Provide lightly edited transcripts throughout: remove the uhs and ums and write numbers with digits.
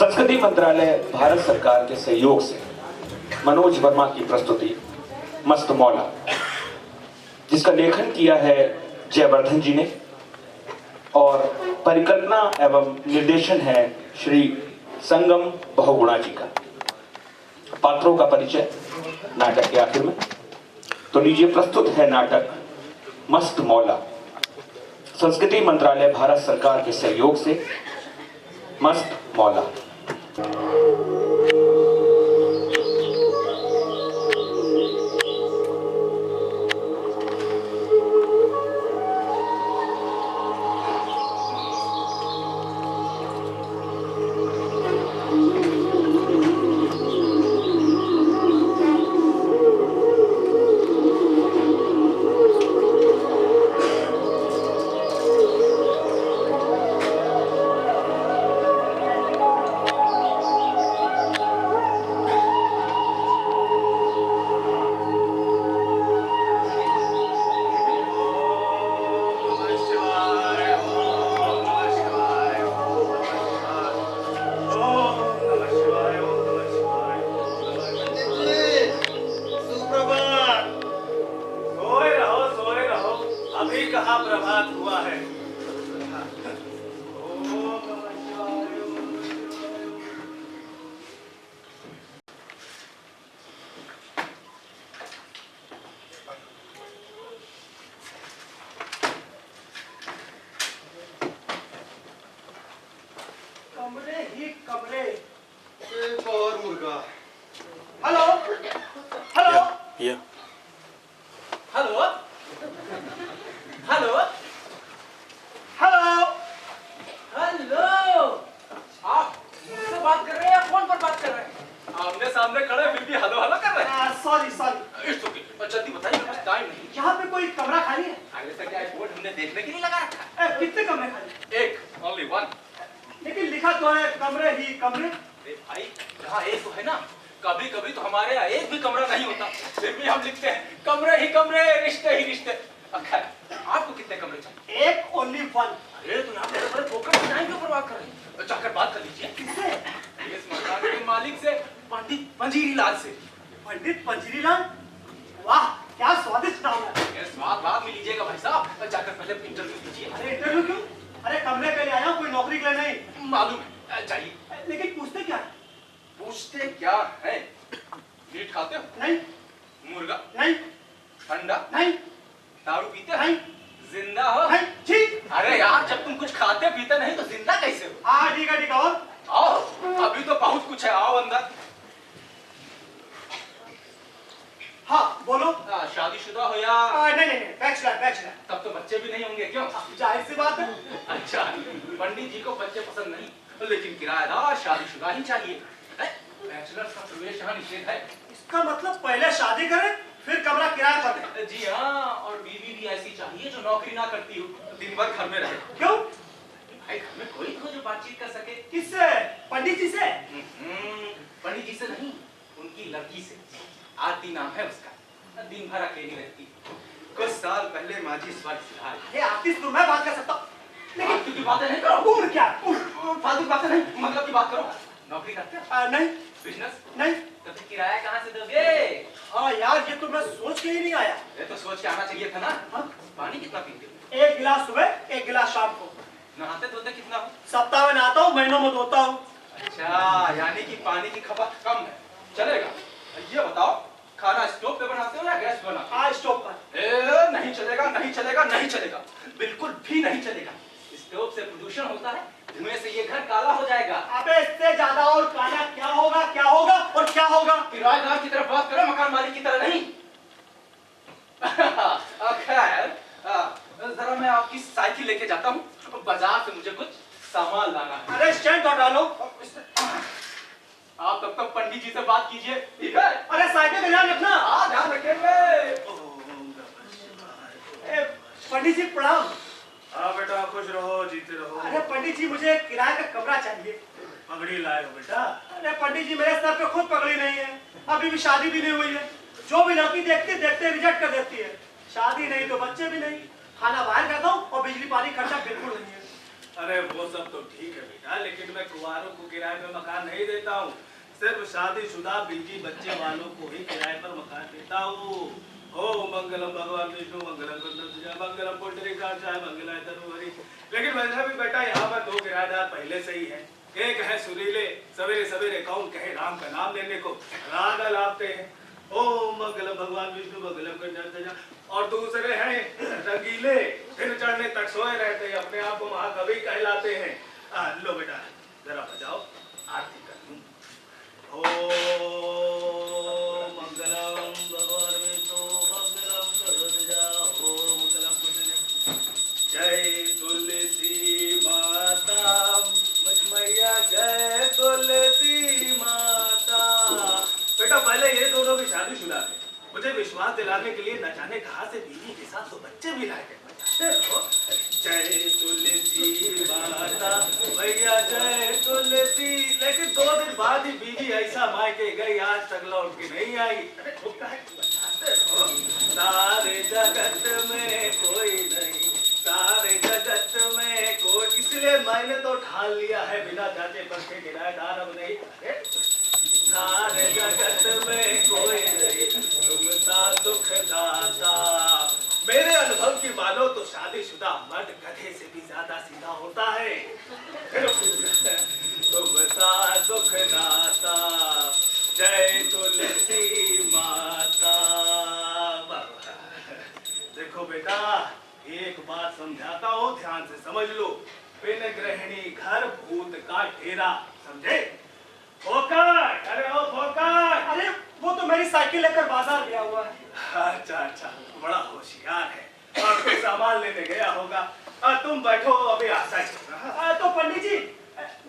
संस्कृति मंत्रालय भारत सरकार के सहयोग से मनोज वर्मा की प्रस्तुति मस्त मौला, जिसका लेखन किया है जयवर्धन जी ने और परिकल्पना एवं निर्देशन है श्री संगम बहुगुणा जी का। पात्रों का परिचय नाटक के आखिर में। तो लीजिए, प्रस्तुत है नाटक मस्त मौला, संस्कृति मंत्रालय भारत सरकार के सहयोग से मस्त मौला। प्रभात हुआ है। कमरे ही कमरे, एक और मुर्गा। हेलो हेलो ये हेलो हेलो हेलो हेलो, आप मुझसे बात कर रहे हैं या फोन पर बात कर रहे हैं? आमने सामने खड़े फिर भी हेलो हेलो कर रहे हैं। सॉरी सॉरी, इट्स ओके, जल्दी बताइए, कुछ टाइम नहीं। यहाँ पे कोई कमरा खाली है? आगे से क्या बोर्ड हमने देखने के लिए लगा रखा है। कितने कमरे खाली? एक, ओनली वन। लेकिन लिखा तो है कमरे ही कमरे। अरे भाई, जहाँ एक तो है ना, कभी कभी तो हमारे यहाँ एक भी कमरा नहीं होता, फिर भी हम लिखते हैं कमरे ही कमरे, रिश्ते ही रिश्ते। अच्छा, आपको कितने कमरे चाहिए? एक, ओनली वन। अरे तो आप बड़े बड़े फोकट में टाइम क्यों बर्बाद कर रहे हैं? जाकर बात कर लीजिए। किससे? इस मकान के मालिक से, पंडित पंजीरी लाल से। पंडित पंजीरी लाल? वाह, क्या स्वादिष्ट नाम है। ये स्वाद बाद में लीजिएगा भाई साहब, जाकर पहले इंटरव्यू कीजिए। अरे इंटरव्यू क्यों? अरे कमरे के लिए आया हूँ, कोई नौकरी के लिए नहीं। मालूम है, जाइए। लेकिन पूछते क्या है? पूछते क्या है? मीट खाते हो? नहीं मुर्गा? नहीं ठंडा? नहीं दारू पीते हो? नहीं जिंदा हो? नहीं। ठीक। अरे यार, जब तुम कुछ खाते पीते नहीं तो जिंदा कैसे हो? हाँ ठीक है ठीक है। और आओ, अभी तो बहुत कुछ है, आओ अंदर। हाँ बोलो। शादीशुदा हो या? नहीं नहीं, बैचलर बैचलर। तब तो बच्चे भी नहीं होंगे, क्यों? जाहिर सी बात है। अच्छा, पंडित जी को बच्चे पसंद नहीं, लेकिन किराएदार शादीशुदा ही चाहिए। बैचलर्स का प्रवेश यहाँ निषेध है। इसका मतलब पहले शादी करें फिर कमरा किराए पर दें। जी हाँ, और बीवी भी ऐसी चाहिए जो नौकरी ना करती हो, दिन भर घर में रहे। क्यों? भाई, घर में कोई तो जो बातचीत कर सके। किससे? पंडित जी से? पंडित जी से नहीं, उनकी लड़की से। आरती नाम है उसका, दिन भर अकेली रहती। कुछ साल पहले माँ जी स्वर्ग सिधारे। अरे आर्टिस्ट तो मैं बात कर सकता हूँ, लेकिन फालतू की बातें नहीं करो। और क्या? फालतू की बातें नहीं, मतलब की बात करो। नौकरी करते हो? नहीं बिजनेस? नहीं। तो फिर किराया कहाँ से दोगे? हाँ यार, ये तो मैं सोच के ही नहीं आया। ये तो सोच के आना चाहिए था ना। हाँ? पानी कितना पीते हो? एक गिलास सुबह, एक गिलास शाम को। नहाते धोते कितना हो? सप्ताह में नहाता हूँ, महीनों में धोता हूँ। अच्छा, यानी कि पानी की खपत कम है। चलेगा। ये बताओ, खाना स्टोव पे बनाते हो या गैस पे बनाते हो? हाँ, स्टोव पर। नहीं चलेगा, नहीं चलेगा, नहीं चलेगा, बिल्कुल भी नहीं चलेगा। स्टोव से प्रदूषण होता है, धुएं से ये घर काला हो जाएगा। अबे इससे ज्यादा और काला क्या होगा? क्या होगा और क्या होगा? किराएदार की तरफ बात करो, मकान मालिक की तरह नहीं। खैर, जरा मैं आपकी साइकिल लेके जाता हूँ, बाजार से मुझे कुछ सामान लाना है। अरे स्टैंड हटा लो। आप तब तक पंडित जी से बात कीजिए, ठीक है? अरे साइकिल का ध्यान रखना। हाँ, ध्यान रखेंगे। पंडित जी प्रणाम। हाँ बेटा, खुश रहो, जीते रहो। अरे पंडित जी, मुझे किराए का कमरा चाहिए। पगड़ी लाए हो बेटा? अरे पंडित जी, मेरे सर पे खुद पगड़ी नहीं है, अभी भी शादी भी नहीं हुई है। जो भी लड़की देखते देखते रिजेक्ट कर देती है। शादी नहीं तो बच्चे भी नहीं, खाना बाहर खाता हूँ और बिजली पानी खर्चा बिल्कुल नहीं है। अरे वो सब तो ठीक है बेटा, लेकिन मैं कुंवारों को किराए पे मकान नहीं देता हूँ। सिर्फ शादीशुदा बीवी बच्चे वालों को ही किराए पर मकान देता हूँ। ओ मंगलम भगवान विष्णु मंगलम गणपति मंगलम पुंडरीकाक्षाय मंगलाय तनुहरि। लेकिन वैसे भी बेटा यहाँ पर 2 किराएदार पहले से ही है। एक है सुरीले, सवेरे सवेरे कौन कहे राम का नाम लेने को राग लापते हैं। ओम मंगलम भगवान विष्णु मंगलम गणपति। और दूसरे हैं रंगीले, दिन चढ़ने तक सोए रहते हैं, अपने आप को महाकवि कहलाते हैं। लो बेटा जरा बजाओ, आरती कर लूं। ओम मंगलम भगवान विष्णु मंगलम गणपति ओम मंगलम पुंडरीकाक्षाय। जय तुलसी माता मैया, जय तुलसी माता। बेटा पहले ये दोनों भी शादीशुदा थे। मुझे विश्वास दिलाने के लिए न जाने कहां से बीवी के साथ 2 बच्चे भी लाए गए। जय तुलसी माता मैया, जय तुलसी। लेकिन 2 दिन बाद ही बीवी ऐसा मायके गई, आज तक लौट के नहीं आई। सारे जगत में कोई नहीं, सारे जगत में कोई, इसलिए मैंने तो ठान लिया है बिना जांचे परखे किराएदार अब नहीं। सारे जगत में कोई नहीं, तुम सा सुखदाता। मेरे अनुभव की मानो तो शादीशुदा मर्द गधे से भी ज्यादा सीधा होता है। तुम सा सुखदाता, जय तुलसी माता। देखो बेटा, एक बात समझाता हूँ, ध्यान से समझ लो। बिन गृहिणी घर भूत का डेरा, समझे? फोकट, अरे ओ फोकट। अरे वो तो मेरी साइकिल लेकर बाजार गया हुआ है। अच्छा अच्छा, बड़ा होशियार है और कोई सामान लेने गया होगा। तुम बैठो, अभी आता है। तो पंडित जी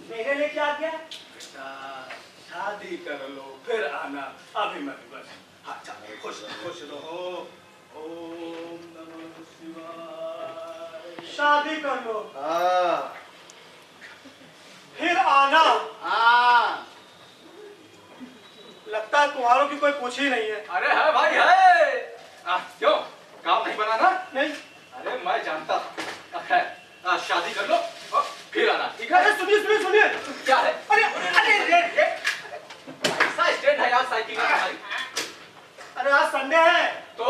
मेरे लिए क्या गया? बेटा शादी कर लो फिर आना, अभी मैं बस। हाँ चलो, खुश खुश रहो। ओम नमः शिवाय। शादी कर लो हाँ फिर आना। हाँ। लगता है कुंवारों की कोई पूछ ही नहीं है। अरे है भाई है। क्यों काम नहीं बनाना? नहीं। अरे मैं जानता था। है शादी कर लो और फिर आना, ठीक है? अरे सुनिए सुनिए सुनिए। क्या है? अरे अरे अरे ऐसा स्टैंड है यार साइकिल का तुम्हारी। अरे आज संडे है तो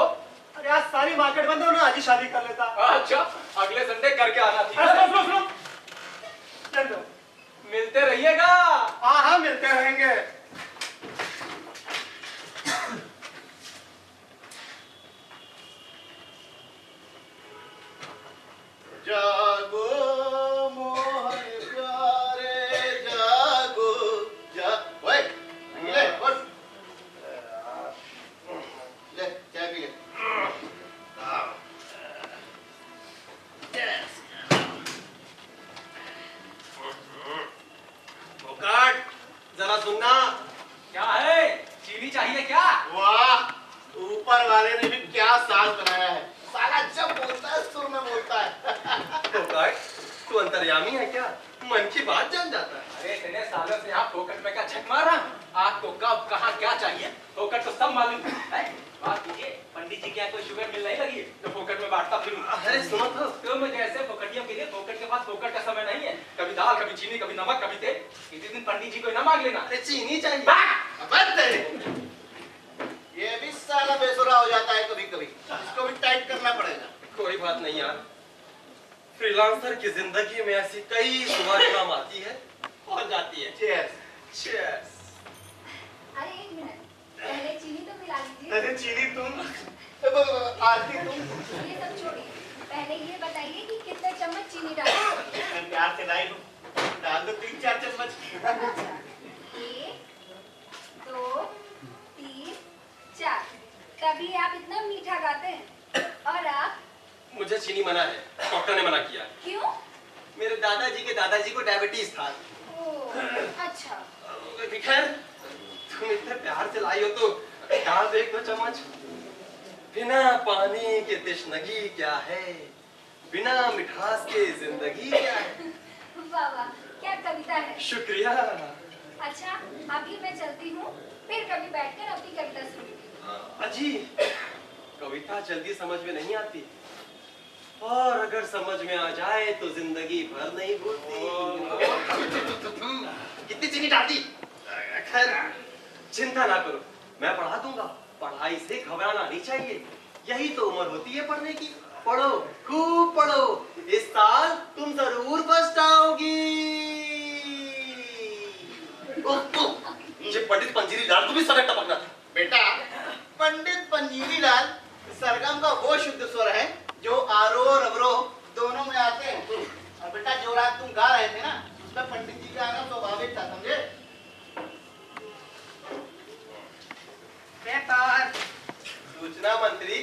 अरे आज सारी मार्केट बंद है ना, आज ही शादी कर लेता। अच्छा, अगले संडे करके आना, ठीक सुनो है? सुनो सुनो, चल दो। मिलते रहिएगा। हाँ हाँ मिलते रहेंगे। जागो मोहन प्यारे जागो ओए ले उठ ले चाय पी ले फोकाट जरा सुनना। क्या है? चीनी चाहिए क्या? वाह, ऊपर वाले ने भी क्या साज बनाया है। साला जब बोलता है सुर में बोलता है। फोकाट, तू अंतर्यामी है क्या? मन की बात जान जाता है। अरे इतने सालों से यहाँ फोकट में क्या छक मारा? आपको कब कहाँ क्या चाहिए फोकट तो सब मालूम है। बात कीजिए, पंडित जी के यहाँ कोई शुगर मिल नहीं लगी तो फोकट में बांटता फिरूं। अरे सुनो तो, तुम जैसे फोकटियों के लिए फोकट के पास फोकट का समय नहीं है। कभी दाल, कभी चीनी, कभी नमक, कभी तेल। किसी दिन पंडित जी को ना मांग लेना। अरे चीनी चाहिए। बंद तेरे। ये भी साला बेसुरा हो जाता है कभी कभी, इसको भी टाइट करना पड़ेगा। कोई बात नहीं यार, फ्रीलांसर की जिंदगी में ऐसी कई सुबह काम आती है और जाती है। चीयर्स। चीयर्स। अरे एक मिनट, पहले चीनी तो मिला लीजिए। अरे चीनी तुम, आरती तुम। ये सब छोड़िए, पहले ये बताइए कि कितने चम्मच चीनी डालें? मैं प्यार से लाई हूँ, डाल दो 3-4 चम्मच। अच्छा, 1, 2, 3, 4। तभी आप इतना मीठा गाते हैं। और आप? मुझे चीनी मना है, डॉक्टर ने मना किया। क्यों? मेरे दादाजी को डायबिटीज था। ओह, अच्छा। खैर, तुम इतने प्यार से लाई हो तो डाल दो 1-2 चम्मच। बिना पानी के तृष्णगी क्या है, बिना मिठास के जिंदगी क्या है। वाह वाह, क्या कविता है। शुक्रिया। अच्छा, अभी मैं चलती हूँ, फिर कभी बैठकर अपनी कविता सुनूंगी। अजी, कविता जल्दी समझ में नहीं आती, और अगर समझ में आ जाए तो जिंदगी भर नहीं भूलती। कितनी चीनी डाल दी? खैर चिंता ना करो, मैं पढ़ा दूंगा। पढ़ाई से घबराना नहीं चाहिए, यही तो उम्र होती है पढ़ने की। पढ़ो, खूब पढ़ो, इस साल तुम जरूर फर्स्ट आओगी। ये पंडित पंजीरी लाल को भी सड़क टपकना था। बेटा, पंडित पंजीरी लाल सरगम का वो शुद्ध स्वर है जो आरोह और अवरोह दोनों में आते हैं। और बेटा, जो रात तुम गा रहे थे ना, उसमें पंडित जी का आना स्वाभाविक था, समझे? पेपर। सूचना मंत्री,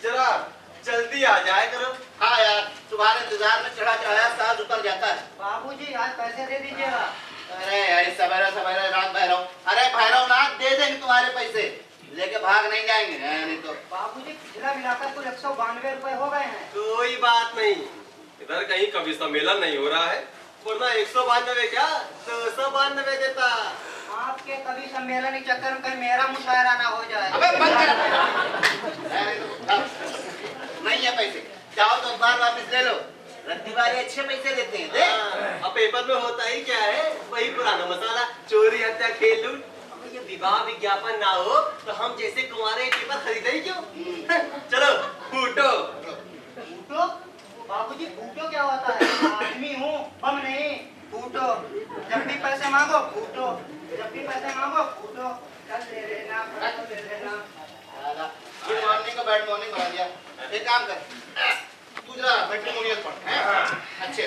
जरा जल्दी आ जाए करो। हाँ यार, तुम्हारे इंतजार में चढ़ा चढ़ाया साल उतर जाता है। बाबूजी आज पैसे दे दीजिएगा। अरे यार, सवेरे सवेरे रात भैरव। अरे भैरव नाथ, दे देंगे तुम्हारे पैसे, लेके भाग नहीं जाएंगे। नहीं तो बाबूजी पिछला मिलाकर कुल 192 रुपए हो गए हैं। कोई बात नहीं, इधर कहीं कवि सम्मेलन नहीं हो रहा है, वरना 192 क्या 292 देता। आपके कभी सम्मेलन के चक्कर में कहीं मेरा मुशायरा ना हो जाए। अबे बंद कर। नहीं है पैसे, जाओ तो अखबार वापस ले लो। रद्दी वाले अच्छे पैसे देते हैं, दे। अब पेपर में होता ही क्या है, वही पुराना मसाला, चोरी हत्या खेल लूट। अब ये विवाह विज्ञापन ना हो तो हम जैसे कुंवारे पेपर खरीदे ही क्यों? चलो फूटो। फूटो? बाबूजी फूटो क्या होता है? आदमी हूँ, बम नहीं। फूटो, जब भी पैसे मांगो फूटो, जब भी पैसे मांगो फूटो। कल ले लेना, परसों ले लेना। गुड मॉर्निंग का बैड मॉर्निंग बना दिया। एक काम कर, तू जरा मैट्रिमोनियल पढ़, हैं? अच्छे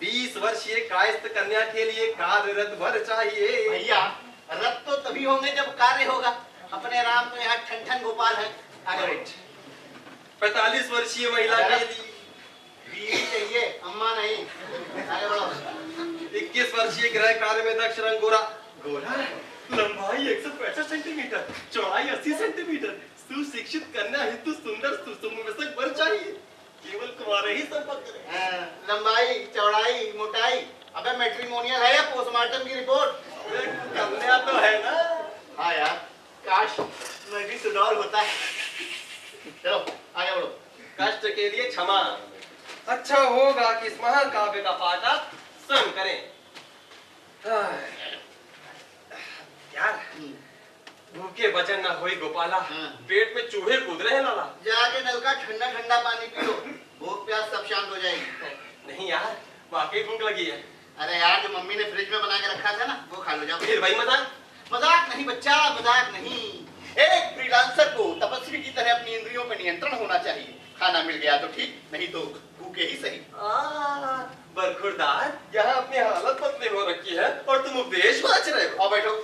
20 वर्षीय कायस्थ कन्या के लिए कार्यरत वर चाहिए। भैया, रत तो तभी होंगे जब कार्य होगा। अपने राम तो यहाँ ठन ठन गोपाल है। आगे बैठ। 45 वर्षीय महिला के लिए बीवी चाहिए, अम्मा नहीं। आगे बढ़ो। 21 वर्षीय गृह कार्य में दक्ष रंगोरा। गोरा, लंबाई 165 सेंटीमीटर, चौड़ाई 80 सेंटीमीटर, सुशिक्षित कन्या हेतु सुंदर सुसुमवसक वर चाहिए। केवल कुंवारे ही संपर्क करें। लंबाई, चौड़ाई, मोटाई। अबे मैट्रिमोनियल है या पोस्टमार्टम की रिपोर्ट? कन्या तो है ना। हाँ यार, काश मैं भी सुडौल होता है। चलो आगे बढ़ो। कष्ट के लिए क्षमा। अच्छा होगा कि इस महाकाव्य का पाठक स्वयं करें। यार, भूखे वचन न होई गोपाला, पेट में चूहे कूद रहे हैं लाला। जाके नल का ठंडा ठंडा पानी पी लो, भूख प्यास सब शांत हो जाएगी। नहीं यार, वाकई भूख लगी है। अरे यार, जो मम्मी ने फ्रिज में बना के रखा था ना, वो खा लो जाओ। फिर भाई मजाक? मजाक नहीं बच्चा, मजाक नहीं। एक फ्रीलांसर को तपस्वी की तरह अपनी इंद्रियों पर नियंत्रण होना चाहिए। खाना मिल गया तो ठीक, नहीं तो भूखे ही सही। बरखुरदार, यहाँ अपनी हालत बदली हो रखी है और तुम उपदेश बाज रहे हो। आओ बैठो।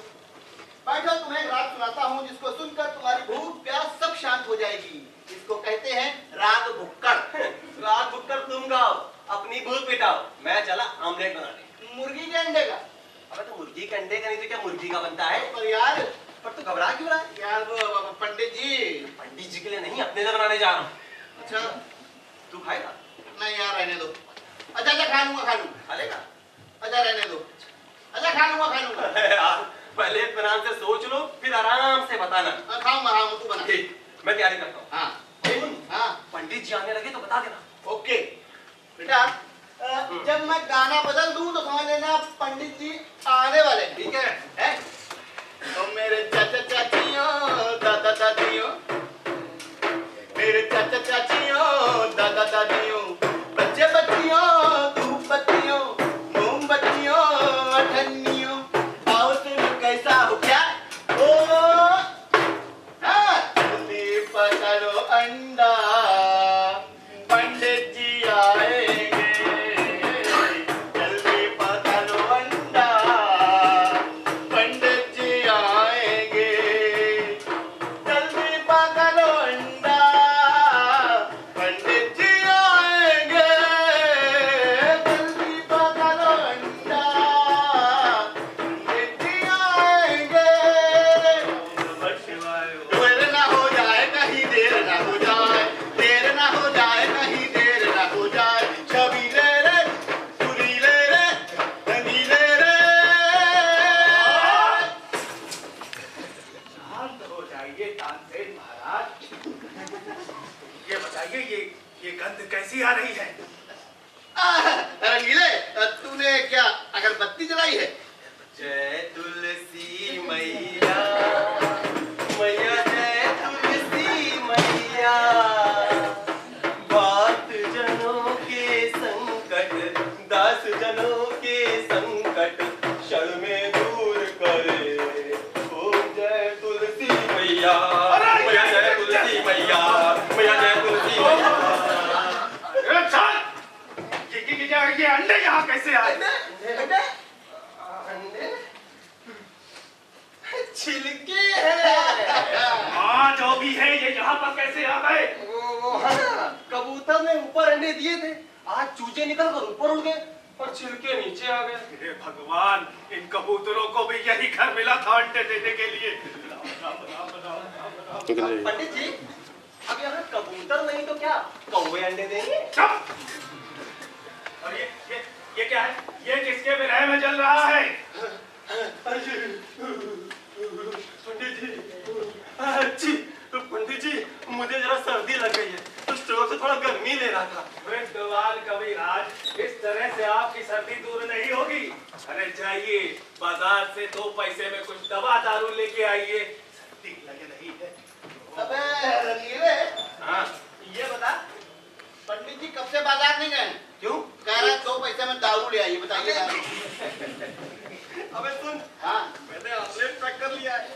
बैठो, तुम्हें एक राग सुनाता हूँ जिसको सुनकर तुम्हारी भूख प्यास सब शांत हो जाएगी। इसको कहते हैं राग भुक्कड़। राग भुक्कड़ तुम गाओ, अपनी भूख मिटाओ, मैं चला आमलेट बनाने। मुर्गी के अंडे का? अबे तो मुर्गी के अंडे का नहीं तो क्या मुर्गी का बनता है? पर यार, पर तू घबरा क्यों रहा है? यार वो पंडित जी। पंडित जी के लिए नहीं, अपने लिए बनाने जा रहा हूँ। अच्छा, तू खाएगा? नहीं यार, रहने दो। अच्छा खा लूंगा, खा लूंगा। खा लेगा? अच्छा रहने दो। अच्छा खा लूंगा, खा लूंगा। यार, पहले इत्मीनान से सोच लो, फिर आराम से बताना। खाऊंगा, हाँ तू बना। ठीक, मैं तैयारी करता हूँ। हाँ सुन, हाँ, पंडित जी आने लगे तो बता देना। ओके बेटा। जब मैं गाना बदल दूं तो समझ लेना पंडित जी आने वाले हैं। ठीक है? हैं? तो मेरे चाचा चाचियों, दादा दादियों, मेरे चाचा चाचियों, दादा दादियों, बच्चे बच्चियों, धूप बत्तियों, मोमबत्तियों, अठन्नियों, आओ तुम कैसा हो क्या? ओ हाँ, जल्दी पकड़ो अंडा, पंडित जी आएंगे। जल्दी पकड़ो अंडा, पंडित कैसी आ रही है? रंगीले, तूने क्या अगरबत्ती जलाई है? जय तुलसी मैया, मैया जय तुलसी मैया, बात जनों के संकट, दास जनों के संकट क्षण में दूर करे। ओम जय तुलसी मैया, मैया जय तुलसी मैया, मैया जय तुलसी मैया। ये अंडे यहाँ कैसे आए? छिलके हैं। हाँ, जो भी है ये यहाँ पर कैसे आ गए? कबूतर ने ऊपर अंडे दिए थे, आज चूजे निकल कर ऊपर उड़ गए और छिलके नीचे आ गए। हे भगवान, इन कबूतरों को भी यही घर मिला था अंडे देने के लिए। पंडित जी, अब यहाँ कबूतर नहीं तो क्या कौवे अंडे देंगे? चुप! और ये क्या है? ये किसके विरह में जल रहा है? पंडित जी, मुझे जरा सर्दी लग गई है तो स्टोव से थोड़ा गर्मी ले रहा था। वृद्धवान कविराज, इस तरह से आपकी सर्दी दूर नहीं होगी। अरे जाइए, बाजार से 2 पैसे में कुछ दवा दारू लेके आइए, सर्दी लगे नहीं है। अबे रंगीले, हाँ, ये बता, पंडित जी कब से बाजार नहीं गए? क्यों? कह रहा है 2 पैसे में दारू ले आइए, बताइए दारू। अबे सुन, हाँ, मैंने ऑमलेट पैक कर लिया है,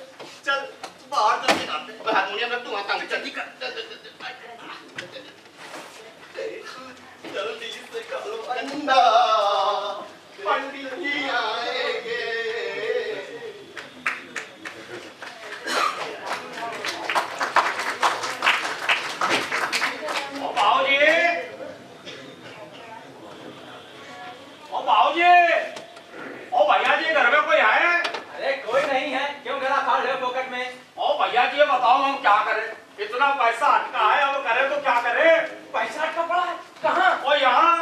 चल बाहर चल के खाते हैं। हारमोनियम रख दूंगा, तंग जल्दी कर। जल्दी से खाओ। अंडा, पंडित जी आएंगे। ओ भैया जी, घर में कोई है? अरे कोई नहीं है, क्यों गला फाड़ रहे हो पॉकेट में? ओ भैया जी, ये बताओ हम क्या करें? इतना पैसा अटका है, अब करें तो क्या करें? पैसा अटका पड़ा है? कहाँ? ओ यहाँ।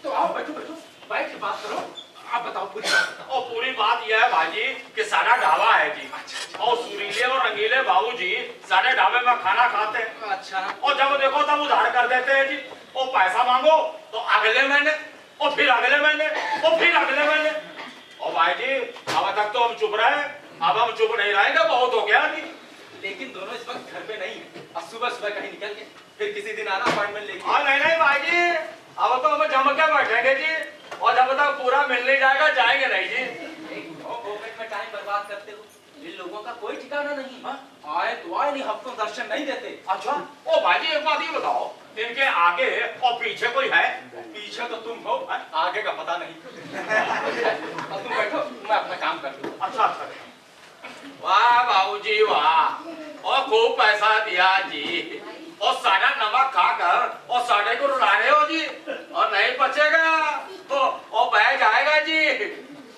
तो आओ, बैठो बैठो, बैठ के बात करो। आप बताओ पूरी बात बताओ। और पूरी बात यह है भाई जी कि सारा ढाबा है जी, और सुरीले और रंगीले बाबू जी सारे ढाबे में खाना खाते हैं। अच्छा, और जब देखो तब उधार कर देते हैं जी। और पैसा मांगो तो अगले महीने, और फिर अगले महीने, और फिर अगले महीने। और भाई जी, अब तक तो हम चुप रहे, अब हम चुप नहीं रहेंगे, बहुत हो गया जी। लेकिन दोनों इस वक्त घर पे नहीं है। अब सुबह सुबह कहीं निकल के फिर किसी दिन आना अपॉइंटमेंट लेके। हाँ नहीं नहीं भाई जी, अब तो हम जम के बैठेंगे जी, और जब तक पूरा मिल नहीं जाएगा जाएंगे नहीं जी। पॉकेट में टाइम बर्बाद करते हो, इन लोगों का कोई ठिकाना नहीं। आए तो आए, नहीं हफ्तों दर्शन नहीं देते। अच्छा, ओ भाई जी एक बात ये बताओ, इनके आगे और पीछे कोई है? पीछे तो तुम हो, आगे का पता नहीं। अब तुम बैठो, मैं अपना काम कर लूं। अच्छा अच्छा। वाह बाबूजी वाह, और खूब पैसा दिया जी, और सारा नमक खाकर और साढ़े को रुला रहे हो जी, और नहीं बचेगा तो और बह जाएगा जी।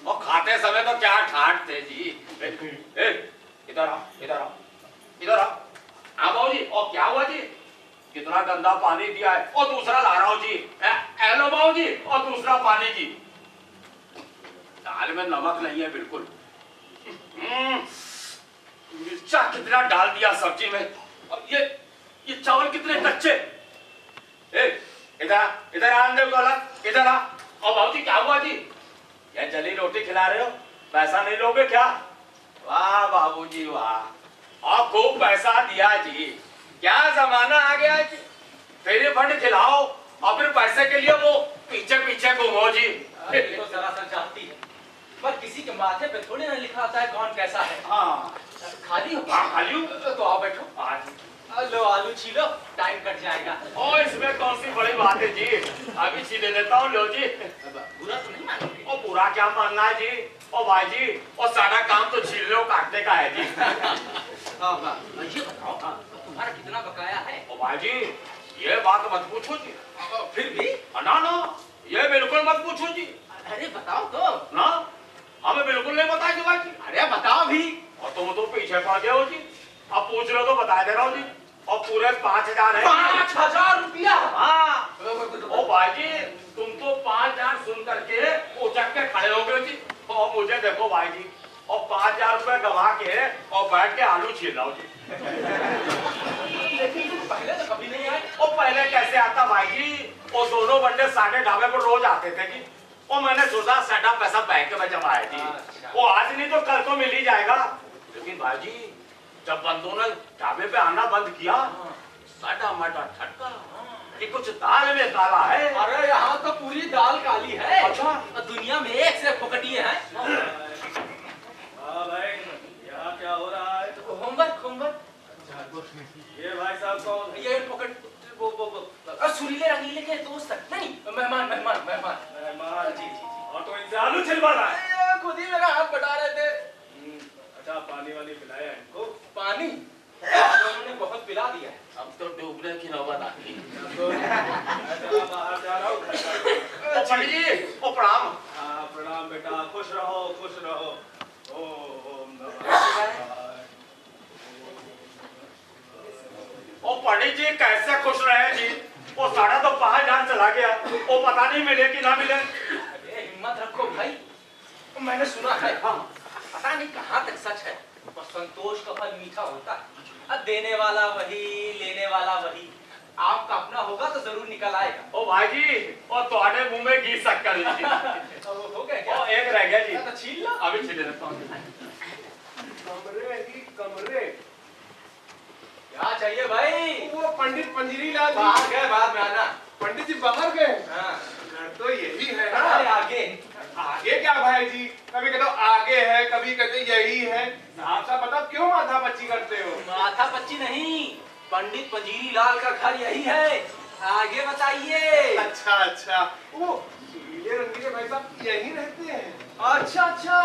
और खाते समय तो क्या ठाट थे जी। इधर आओ, इधर आओ, इधर आओ। हाँ बाबूजी, और क्या हुआ जी? कितना गंदा पानी दिया है, और दूसरा ला रहा हूँ जी। हेलो बाबूजी, और दूसरा पानी जी। दाल में नमक नहीं है बिल्कुल। मिर्चा कितना डाल दिया सब्जी में, और ये चावल कितने कच्चे। इधर इधर आने वाला, इधर आ। और बाबूजी क्या हुआ जी? ये जली रोटी खिला रहे हो, पैसा नहीं लोगे क्या? वाह बाबूजी वाह, और खूब पैसा दिया जी। क्या जमाना आ गया जी, फिर फंड खिलाओ और फिर पैसे के लिए वो पीछे पीछे घूमो जी। तो सरासर चाहती है, पर किसी के माथे पे थोड़ी ना लिखा होता है कौन कैसा है। हाँ खाली हो? हाँ खाली हूँ। तो आओ बैठो। लो आलू छीलो, टाइम कट जाएगा। और इसमें कौन सी बड़ी बात है जी, अभी छीले देता हूँ, लो जी। बुरा तो नहीं मानोगे? और बुरा क्या मानना है जी, और भाई जी, और सारा काम तो छीलने और काटने का है जी। हाँ ये बताओ, तुम्हारा कितना बकाया है? और भाई जी, ये बात मत पूछो जी। फिर भी ना ना, ये बिल्कुल मत पूछो जी। अरे बताओ तो। ना, हमें बिल्कुल नहीं बताएंगे भाई जी। अरे बताओ भी। और तुम तो पीछे पड़ गए हो जी, अब पूछ लो तो बता दे रहा हूँ जी। और पूरे 5,000 है। 5,000 रुपया? हाँ। ओ भाई जी, तुम तो 5,000 सुन करके उचक के खड़े हो गए जी, और मुझे देखो भाई जी, और 5,000 रुपए गवा के और बैठ के आलू छील रहा हूँ जी। लेकिन तुम पहले तो कभी नहीं आए। वो पहले कैसे आता भाई जी? वो दोनों बंदे साढ़े ढाबे पर रोज आते थे कि वो मैंने सोचा साढ़ा पैसा बैंक में जमा है जी। वो आज नहीं तो कल को मिल ही जाएगा। लेकिन भाई जी जब बंदों ने ढाबे पे आना बंद किया, साढ़ा माटा ठटका कि कुछ दाल में काला है। अरे यहाँ तो पूरी दाल काली है। अच्छा। दुनिया में एक से फुकटिए हैं। हाँ भाई, यहाँ क्या हो रहा है? Homework homework. ये भाई साहब कौन? ये पकड़ वो सुरीले रंगीले के दोस्त नहीं, मेहमान मेहमान मेहमान। मेहमान जी जी। और तो इनसे आलू छिलवा रहा है। खुद ही मेरा हाथ बटा रहे थे। अच्छा पानी वानी पिलाया इनको? पानी उन्होंने बहुत पिला दिया है। अब तो डूबने की नौबत आ गई। मैं बाहर जा रहा हूँ। पंडित जी ओ प्रणाम। हाँ प्रणाम बेटा, खुश रहो खुश रहो। ओम नमः शिवाय। ओ पंडित जी कैसे खुश रहे जी? वो साढ़ा तो 5000 चला गया, वो पता नहीं मिले कि ना मिले। अरे हिम्मत रखो भाई, मैंने सुना है। हाँ, पता नहीं कहाँ तक सच है, पर संतोष का फल मीठा होता है। अब देने वाला वही, लेने वाला वही। आपका अपना होगा तो जरूर निकल आएगा। ओ भाई जी और तुम्हारे मुंह में घी शक्कर लीजिए। अब हो गया क्या? ओ एक रह गया जी। तो छीन लो। अभी छीन लेता हूँ। कमरे ही कमरे। क्या चाहिए भाई? वो पंडित पंजीरी लाल बाहर गए, बाद में आना। पंडित जी बाहर गए? हाँ। घर तो यही है अरे ना। आगे आगे क्या भाई जी? कभी कहते हो आगे है, कभी कहते यही है। साहब साहब बताओ क्यों माथा पच्ची करते हो? माथा पच्ची नहीं, पंडित पंजीरी लाल का घर यही है। आगे बताइए। अच्छा अच्छा, वो सुरीले रंगीले भाई साहब यही रहते हैं? अच्छा अच्छा,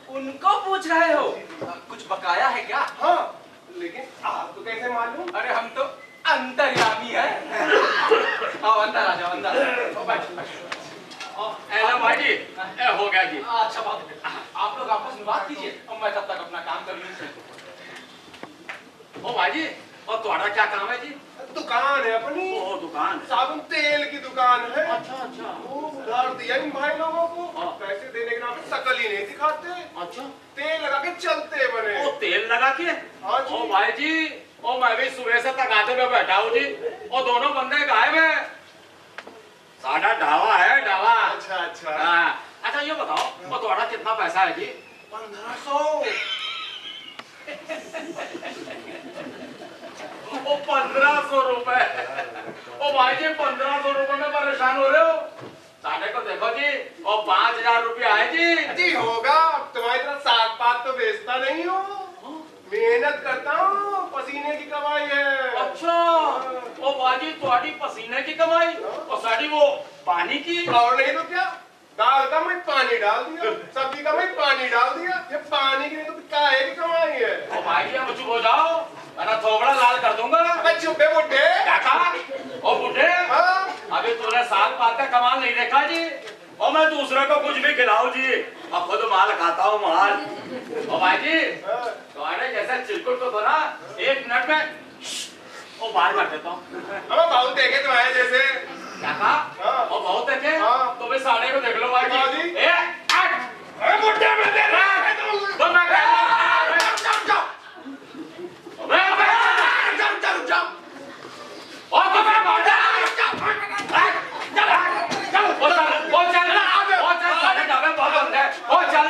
उनको पूछ रहे हो? कुछ बकाया है क्या? हाँ, लेकिन आपको कैसे मालूम? अरे हम तो अंतर्यामी हैं। आओ अंदर आ जाओ, अंदर आओ, बैठो बैठो। ऐसा भाई जी हो गया जी। अच्छा बात है, आप लोग आपस में बात कीजिए और मैं तब तक अपना काम कर लूँ। ओ भाई जी और तुम्हारा क्या काम है जी? दुकान है अपनी। ओ दुकान है। साबुन तेल की दुकान है। अच्छा अच्छा। वो उधार दिया इन भाई लोगों को। हाँ। पैसे देने के नाम पे शकल ही नहीं दिखाते। अच्छा तेल लगा के चलते बने। ओ तेल लगा के? हाँ जी। ओ भाई जी ओ मैं भी सुबह से तगाते में बैठा हूँ जी। और दोनों बंदे गायब है। साढ़ा ढावा है ढावा। अच्छा अच्छा। हाँ अच्छा ये बताओ और तुम्हारा कितना पैसा है जी? 1500। ओ 1500 रुपए। ओ भाई जी 1500 रुपए में परेशान हो रहे हो? साढ़े को देखो जी और 5000 रुपया है जी। जी होगा, अब तुम्हारी तरह साग पात तो बेचता नहीं हो। मेहनत करता हूँ, पसीने की कमाई है। अच्छा ओ बाजी तुम्हारी पसीने की कमाई और साड़ी वो पानी की। और नहीं तो क्या, दाल का मैं पानी डाल दिया, सब्जी का मैं पानी डाल दिया। ये पानी की नहीं तो काहे की कमाई है। ओ भाई अब चुप हो जाओ वरना थोबड़ा लाल कर दूंगा। अबे चुप है बुड्ढे। काका ओ बुढ़े हाँ? अभी तूने साग पात का कमाल नहीं देखा जी। और मैं दूसरे को कुछ भी खिलाऊं जी और खुद माल खाता हूँ माल। ओ भाई जी तुम्हारे जैसे चिरकुट को तो ना 1 मिनट में ओ बाहर कर देता हूँ। अब बहुत देखे तुम्हारे जैसे। काका हाँ। और बहुत देखे हाँ। तो भी साढ़े को देख लो भाई हाँ जी। जी। ए हट अरे बुढ़े में दे रहा है तो मैं कह रहा हूँ चल और तो मैं बोल साढ़े ढाबे बहुत बंद है। ओ चल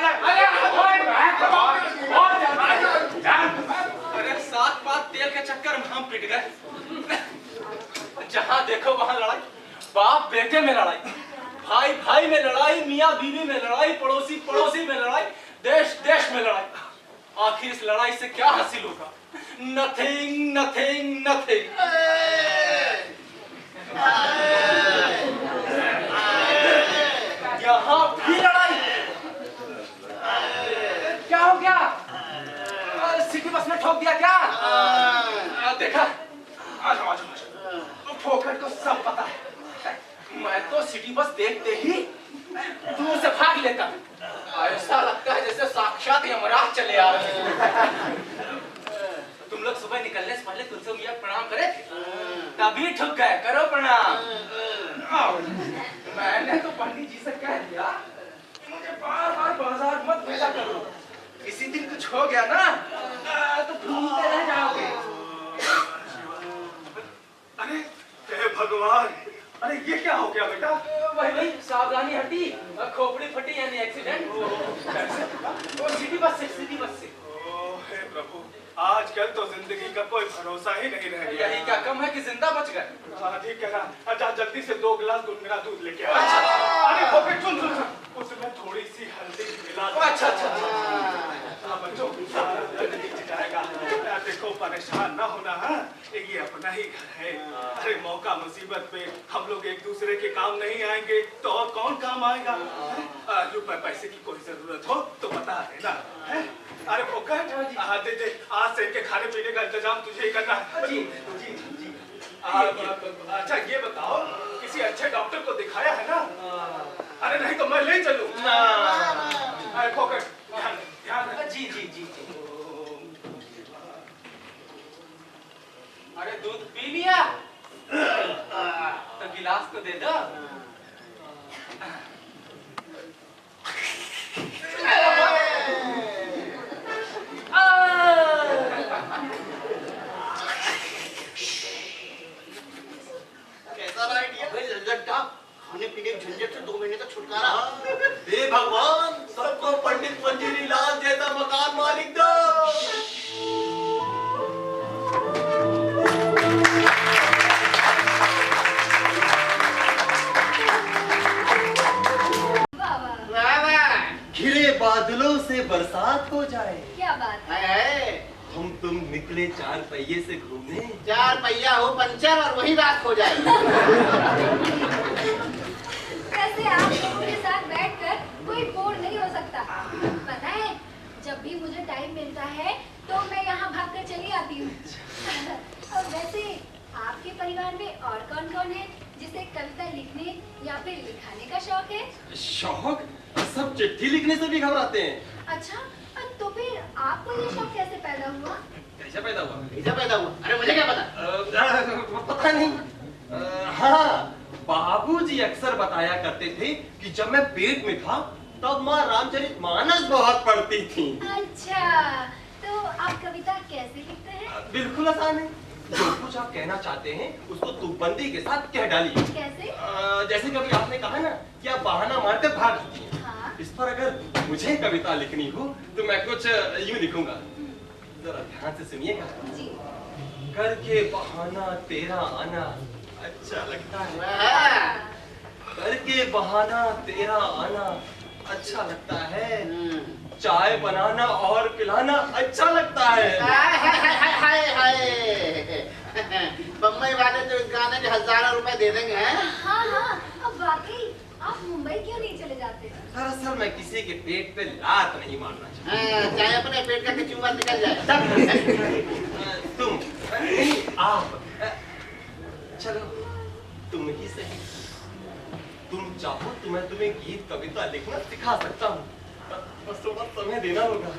अरे साग पात तेल के चक्कर में हम पिट गए। जहाँ देखो वहाँ लड़ाई, बाप बेटे में लड़ाई, भाई भाई में लड़ाई, मियाँ बीवी में लड़ाई, पड़ोसी पड़ोसी में लड़ाई, देश देश में लड़ाई। आखिर इस लड़ाई से क्या हासिल होगा? Nothing nothing nothing. यहाँ भी लड़ाई। क्या हो गया? सिटी बस में ठोक दिया क्या? देखा आ जाओ आ जाओ। फोकट को सब पता है। मैं तो सिटी बस देखते ही दूर से भाग लेता। ऐसा लगता है जैसे साक्षात यमराज चले आ रहे हैं। तुम लोग सुबह निकलने से पहले तुलसी मैया प्रणाम करे थे, तभी ठुक गए। करो प्रणाम। मैंने तो पंडित जी से कह दिया कि मुझे बार बार बाजार मत भेजा करो। किसी दिन कुछ हो गया ना तो ढूंढते रह जाओगे। अरे भगवान, अरे ये क्या हो गया बेटा? वही सावधानी हटी, खोपड़ी फटी यानी एक्सीडेंट। सिटी बस से। ओह हे प्रभु, आजकल तो जिंदगी का कोई भरोसा ही नहीं रह गया। यही क्या कम है कि जिंदा बच गए। हाँ ठीक कह रहा। अच्छा जल्दी से 2 गिलास गुनगुना दूध लेके आ। अरे पॉकेट सुन, उसमें थोड़ी सी हल्दी मिला दो। अच्छा। हाँ बच्चों, जल्दी जाएगा। देखो परेशान ना होना, हाँ ये अपना ही घर है। अरे मौका मुसीबत में हम लोग एक दूसरे के काम नहीं आएंगे तो और कौन काम आएगा? रुपए पैसे की कोई जरूरत हो तो बता देना। अरे फोकट, हाँ दे आज से इनके खाने पीने का इंतजाम तुझे ही करना है। जी। अच्छा ये बताओ, किसी अच्छे डॉक्टर को दिखाया है ना? अरे नहीं तो मैं ले चलूं। अरे फोकट, ध्यान। जी। अरे दूध पी लिया तो गिलास तो दे दो। कैसा रहा आइडिया? खाने पीने की झंझट से 2 महीने तक छुटकारा। हे भगवान, सबको पंडित मंजीरी लाल जैसा मकान मालिक दो। घिरे बादलों से बरसात हो जाए। क्या बात है? हम तुम निकले 4 पहिए से घूमने। 4 पहिया हो पंचर और वही रात हो जाए। वैसे आप लोगों के साथ बैठकर कोई बोर नहीं हो सकता। पता है, जब भी मुझे टाइम मिलता है तो मैं यहाँ भागकर चली आती हूँ। और वैसे आपके परिवार में और कौन-कौन है जिसे कविता लिखने या फिर लिखाने का शौक है? शौक? सब चिट्ठी लिखने से भी घबराते हैं। अच्छा, तो फिर आपको ये शौक कैसे पैदा हुआ? कैसे पैदा हुआ? अरे मुझे क्या पता? पता नहीं। हाँ, बाबूजी अक्सर बताया करते थे कि जब मैं पेट में था तब माँ रामचरितमानस बहुत पढ़ती थी। अच्छा, तो आप कविता कैसे लिखते हैं? बिल्कुल आसान है। जो कुछ आप कहना चाहते हैं उसको तुकबंदी के साथ कह डालिए। कैसे? जैसे कभी आपने कहा ना कि आप बहाना मारते भाग जाती हैं। हाँ। इस पर अगर मुझे कविता लिखनी हो तो मैं कुछ यूं लिखूंगा। जरा ध्यान से सुनिएगा। जी। करके बहाना तेरा आना अच्छा लगता है। करके बहाना तेरा आना अच्छा लगता है। चाय बनाना और पिलाना अच्छा लगता है। हाय बम्बई वाले तो इस गाने के हजारों रुपए दे देंगे। हाँ, अब वाकई आप मुंबई क्यों नहीं चले जाते? दरअसल मैं किसी के पेट पे लात नहीं मारना चाहता। चाहे अपने पेट का कचूमर निकल जाए। तुम नहीं, आप चलो तुम ही सही। तुम चाहो तो मैं तुम्हें गीत कविता लिखना सिखा सकता हूँ। बस थोड़ा समय देना होगा।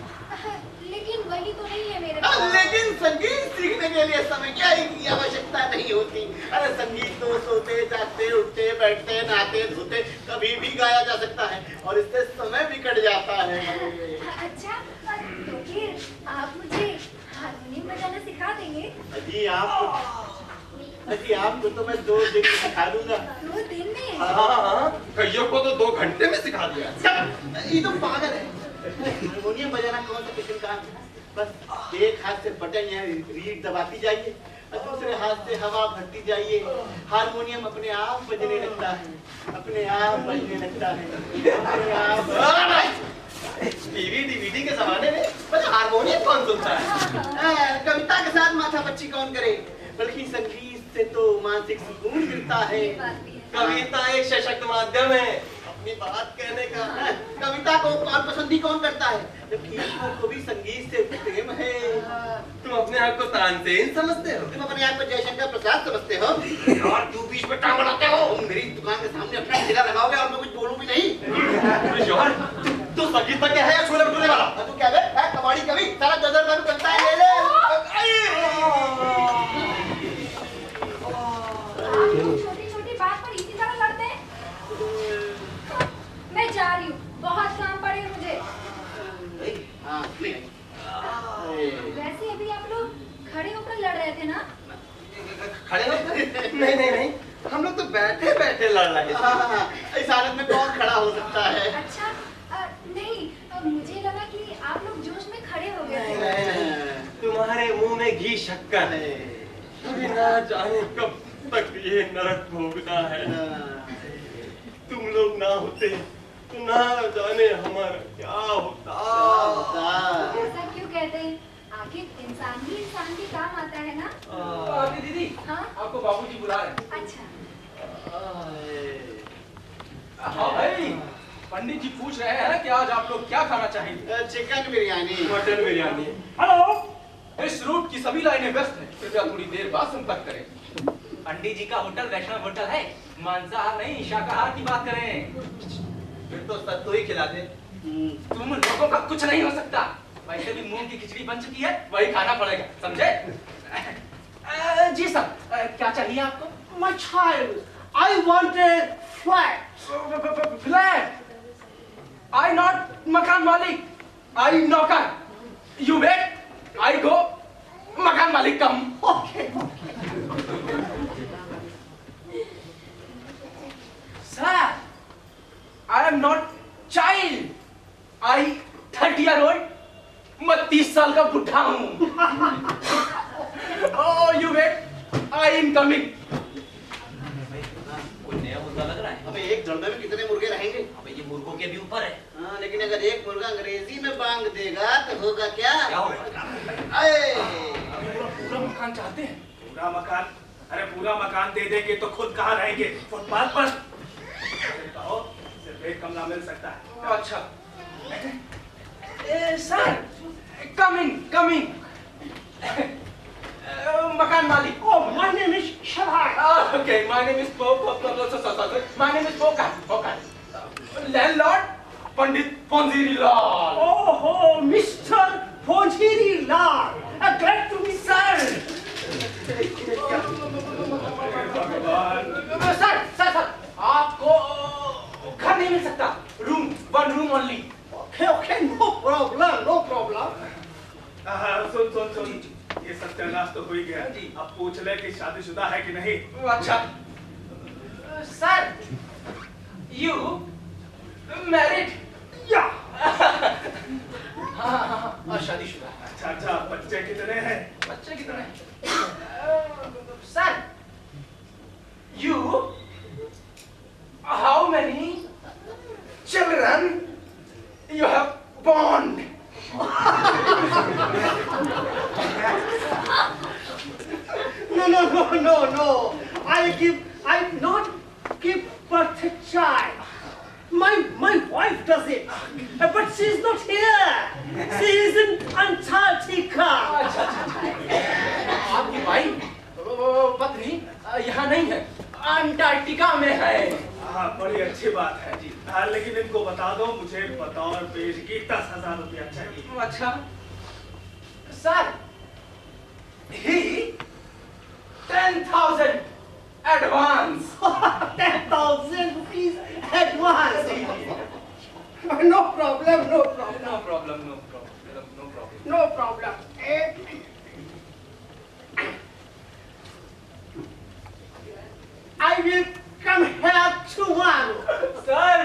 लेकिन वही तो नहीं है मेरे पास। लेकिन संगीत सीखने के लिए समय की आवश्यकता नहीं होती। अरे संगीत तो सोते जागते उठते बैठते नहाते धोते कभी भी गाया जा सकता है और इससे समय भी कट जाता है। अच्छा, तो फिर आप मुझे हारमोनियम बजाना सिखा देंगे? अजी आपको तो मैं 2 दिन में सिखा दूंगा। 2 दिन में? हाँ, कईयों को तो 2 घंटे में सिखा दिया। ये तो पागल है। हारमोनियम बजाना कौन सा किस्म का? बस एक हाथ से बटन या रीड दबाती जाइए और दूसरे हाथ से हवा भरती जाइए। हारमोनियम अपने आप बजने लगता है। अपने आप टीवी डीवीडी के जमाने में हारमोनियम कौन सुनता है? कविता के साथ माथा पच्ची कौन करे? बल्कि संगीत से तो मानसिक सुकून मिलता है। कविता एक सशक्त माध्यम है अपनी बात कहने का। कविता को कौन पसंदी कौन करता है? जबकि ईश्वर को भी संगीत से प्रेम है। तुम अपने आप को तानसेन समझते हो? तुम अपने आप को जयशंकर प्रसाद समझते हो? और तू बीच में टांग बनाते हो। तुम मेरी दुकान के सामने अपना ठेला लगाओगे और मैं कुछ बोलूं भी नहीं। यार तू संगीत तक क्या है या छोले भटूरे वाला? तू क्या है? कबाड़ी कवि सारा गदर दारू करता है। ले ले। छोटी-छोटी बात पर इसी तरह लड़ते हैं? मैं जा रही हूँ, बहुत काम पड़े मुझे। वैसे अभी आप लोग खड़े होकर लड़ रहे थे ना? खड़े हो? नहीं हम लोग तो बैठे बैठे लड़ रहे थे। हाँ, इस हालत में कौन खड़ा हो सकता है? अच्छा नहीं, मुझे लगा कि आप लोग जोश में खड़े हो गए थे। नहीं, तुम्हारे मुंह में घी शक्कर है, अभी ना जाने कब तक ये नरक भोगना है। तुम लोग ना होते तो ना जाने हमारा क्या होता। ऐसा क्यों कहते हैं? आखिर इंसान ही इंसान के काम आता है ना। दीदी हाँ आपको बाबूजी बुला रहे हैं। अच्छा। हाँ भाई, पंडित जी पूछ रहे हैं कि आज आप लोग क्या खाना चाहेंगे? Chicken biryani, mutton biryani. Hello, इस रूट की सभी लाइनें व्यस्त हैं, कृपया थोड़ी देर बाद संपर्क करें। पंडित जी का होटल वैष्णव होटल है, मांसाहार नहीं शाकाहार की बात करें। फिर तो सत्तू ही खिला दे। तुम लोगों का कुछ नहीं हो सकता। वैसे भी मूंग की खिचड़ी बन चुकी है, वही खाना पड़ेगा, समझे? जी सर, क्या चाहिए आपको? My child, I want a flat. Flat? I not मकान मालिक, I नौकर। You wait, I go, मकान मालिक कम। Okay. Sir, I am not child. I 30-year-old. मैं 30 साल का बुढ़ा हूँ। Oh, you wait, I am coming. कोई नया मुर्गा लग रहा है। अबे एक जड़ में भी कितने मुर्गे रहेंगे? अबे ये मुर्गों के भी ऊपर है। हाँ, लेकिन अगर एक मुर्गा अंग्रेजी में बांग देगा तो होगा क्या? क्या होगा? अये! पूरा मकान चाहते हैं? पूरा मकान? अरे पूरा मकान दे देंगे तो खुद कहाँ रहेंगे? फुटपाथ पर? कहो, सिर्फ एक कमरा मिल सकता है। अच्छा। Sir, come in. मकान मालिक। Oh, my name is Shabhai. Okay, my name is sorry. My name is Pokan. Landlord, Pandit Ponziri Lal. Oh, Mr. Ponjiri Lal. Glad to meet you. Sir, आपको घर नहीं मिल सकता। One room only. Okay, no problem. सुन, ये सत्यानाश तो हो ही गया। अब पूछ ले कि शादीशुदा है कि नहीं। अच्छा। Sir, you married? Yeah. हाँ, शादीशुदा। अच्छा, बच्चे कितने हैं? बच्चे कितने? Sir, you how many children you have born? No. I not give birth to child. My wife does it, but she's not here. She is in Antarctica. आपकी wife पत्नी यहाँ नहीं है, अंटार्कटिका में है। हाँ, बड़ी अच्छी बात है जी। हाँ, लेकिन इनको बता दो मुझे बतौर पेशगी 10,000 रुपया चाहिए। अच्छा sir, he 10,000 advance. 10,000 rupees advance. No problem. No problem. I will come here tomorrow. Sir,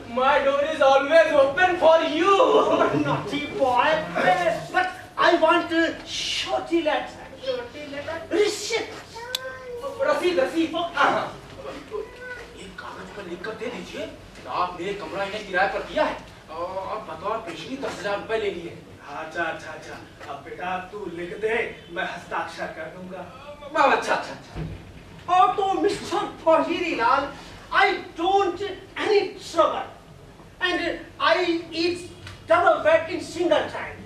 my door is always open for you. Naughty boy. But I want a shorty letter. Receipt. रसीद। एक कागज पर लिख कर दे दीजिए कि आपने कमरा इन्हें किराए पर दिया है और बतौर पेशगी 10,000 रुपए ले लिए। अच्छा। अब बेटा तू लिख दे, मैं हस्ताक्षर कर दूंगा। अच्छा। Oh, to Mr. Ponjiri Lal, I don't any trouble, and I eat double bed in single time.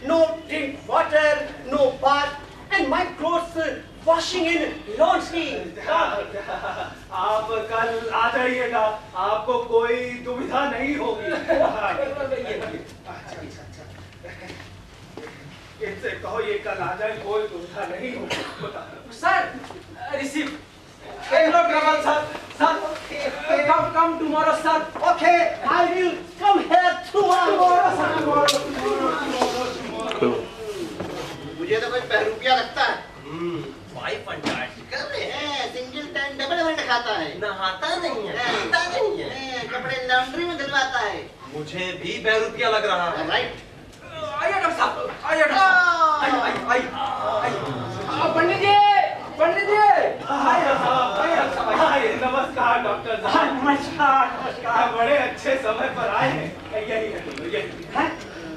No drink water, no bath, and my clothes washing in laundry. आप कल आ जाइएगा, आपको कोई दुविधा नहीं होगी। अच्छा। इनसे कहो ये कल आ जाए, कोई दुविधा नहीं होगी। Sir, receive. No trouble, sir. Come tomorrow, sir. Okay, I will come here tomorrow. मुझे तो कोई ₹1 लगता है। वाइफ अंटार्कटिका कर रहे हैं सिंगल टाइम डबल खाता है, नहाता नहीं है, पीता नहीं है, कपड़े लॉन्ड्री में दिलवाता है। मुझे भी बेरुपिया लग रहा है। राइट। आइए डॉक्टर साहब, आइए डॉक्टर साहब, आइए। पंडित जी, पंडित जी, आइए, नमस्कार डॉक्टर साहब। नमस्कार नमस्कार। बड़े अच्छे समय पर आए हैं। यही है, यही हैं?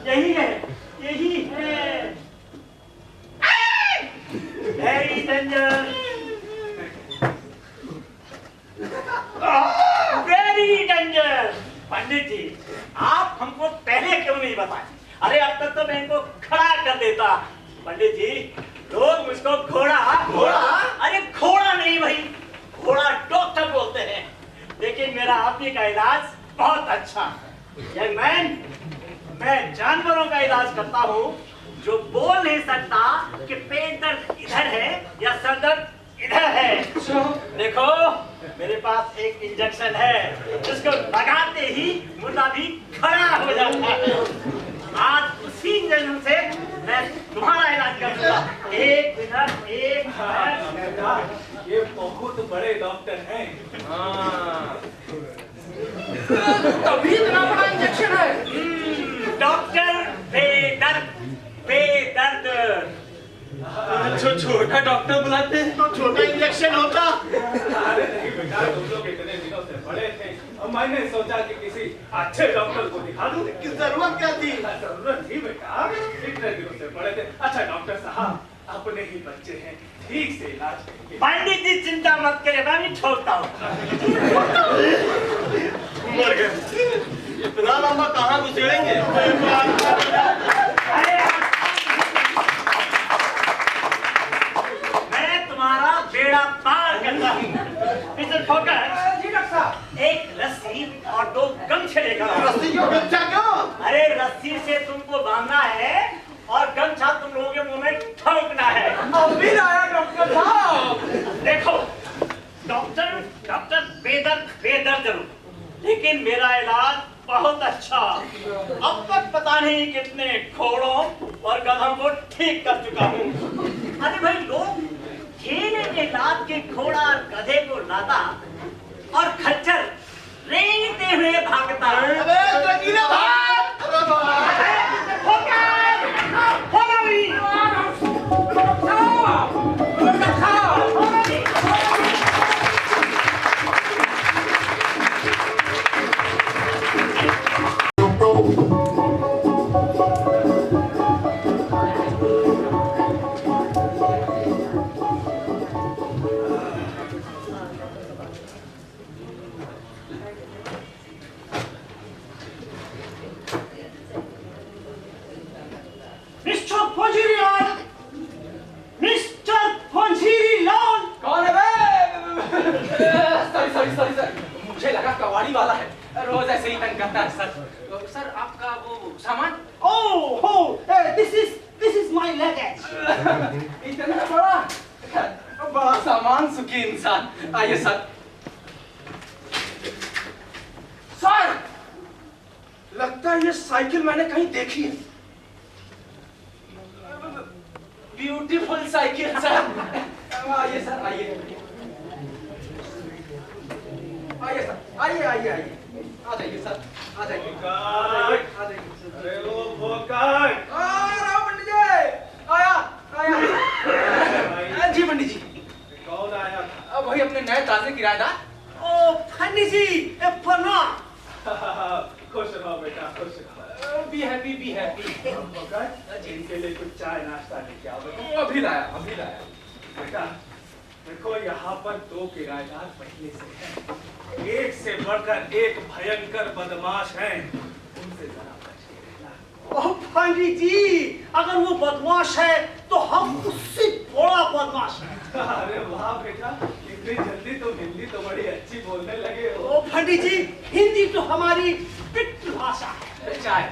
यही है, यही है। Very danger, very danger. Pandit ji, आप हमको पहले क्यों नहीं बताए? अरे अब तक तो मैं इनको खड़ा कर देता। पंडित जी, लोग मुझको घोड़ा अरे घोड़ा नहीं भाई, घोड़ा डॉक्टर बोलते हैं, लेकिन मेरा आदमी का इलाज बहुत अच्छा। यंग मैन, मैं जानवरों का इलाज करता हूँ जो बोल नहीं सकता कि पेट दर्द इधर है या सर दर्द इधर है। देखो, मेरे पास एक इंजेक्शन है जिसको लगाते ही मुर्दा भी खड़ा हो जाता है। आज उसी इंजेक्शन से मैं तुम्हारा इलाज करूंगा। एक मिनट, एक मिनट। ये बहुत बड़े डॉक्टर हैं। तभी इतना बड़ा इंजेक्शन है। डॉक्टर बेदर्द, बेदर्द। छोटा डॉक्टर बुलाते हैं तो छोटा इंजेक्शन होता। अरे नहीं बेटा, तुम लोग इतने दिनों से बड़े थे और मैंने सोचा कि किसी अच्छे डॉक्टर को दिखा दूं। किस जरूरत क्या थी? जरूरत थी बेटा, इतने दिनों से बड़े थे। अच्छा डॉक्टर साहब, अपने ही बच्चे हैं, ठीक से इलाज करेंगे। पंडित जी चिंता मत करिए, मैं भी ठोकता हूँ। मर गए। इतना लंबा कहाँ घुसेड़ेंगे? मैं तुम्हारा बेड़ा पार करता हूँ। मिस्टर फोकर, जी डॉक्टर साहब। एक रस्सी और 2 गमछे लेकर आओ। रस्सी क्यों, गमछा क्यों? अरे रस्सी से तुमको बांधना है और गमछा तुम लोगों के मुंह में ठोकना है। अभी लाया डॉक्टर साहब। देखो, डॉक्टर बेदर्द जरूर, लेकिन मेरा इलाज बहुत अच्छा। अब तक पता नहीं कितने घोड़ों और गधों को ठीक कर चुका हूँ। अरे भाई, लोग खेले के लाद के घोड़ा और गधे को लाता और खच्चर रेंगते हुए भागता। अबे रंगीला भाग! अरे भाग! मुझे लगा कबाड़ी वाला है, रोज ऐसे ही तंग करता है सर। सर आपका वो सामान? This is my luggage. इतना बड़ा सामान, सुखी इंसान। आइए सर। सर, लगता है ये साइकिल मैंने कहीं देखी है। Beautiful cycle sir. आइए सर, आइए सर, आइए आ जाइए सर, आ जाइए। अरे वो फोकर। राव पंडित जी, आया। जी पंडित जी। कौन आया था? वही अपने नए ताजे किराएदार। ओ पंडित जी, प्रणाम। खुश रहो बेटा, खुश रहो। Be happy. फोकर, जिनके लिए कुछ चाय नाश्ता लेके आओ बेटा। अभी लाया। बेटा देखो, यहाँ पर 2 किराएदार पहले से हैं। एक से बढ़कर एक भयंकर बदमाश हैं। उनसे जरा बच के रहना। ओ पंडित जी, अगर वो बदमाश है तो हम उससे बड़ा बदमाश है। अरे वाह बेटा, इतनी जल्दी तो हिंदी तो बड़ी अच्छी बोलने लगे हो। ओ पंडित जी, हिंदी तो हमारी पितृ भाषा है। चाय।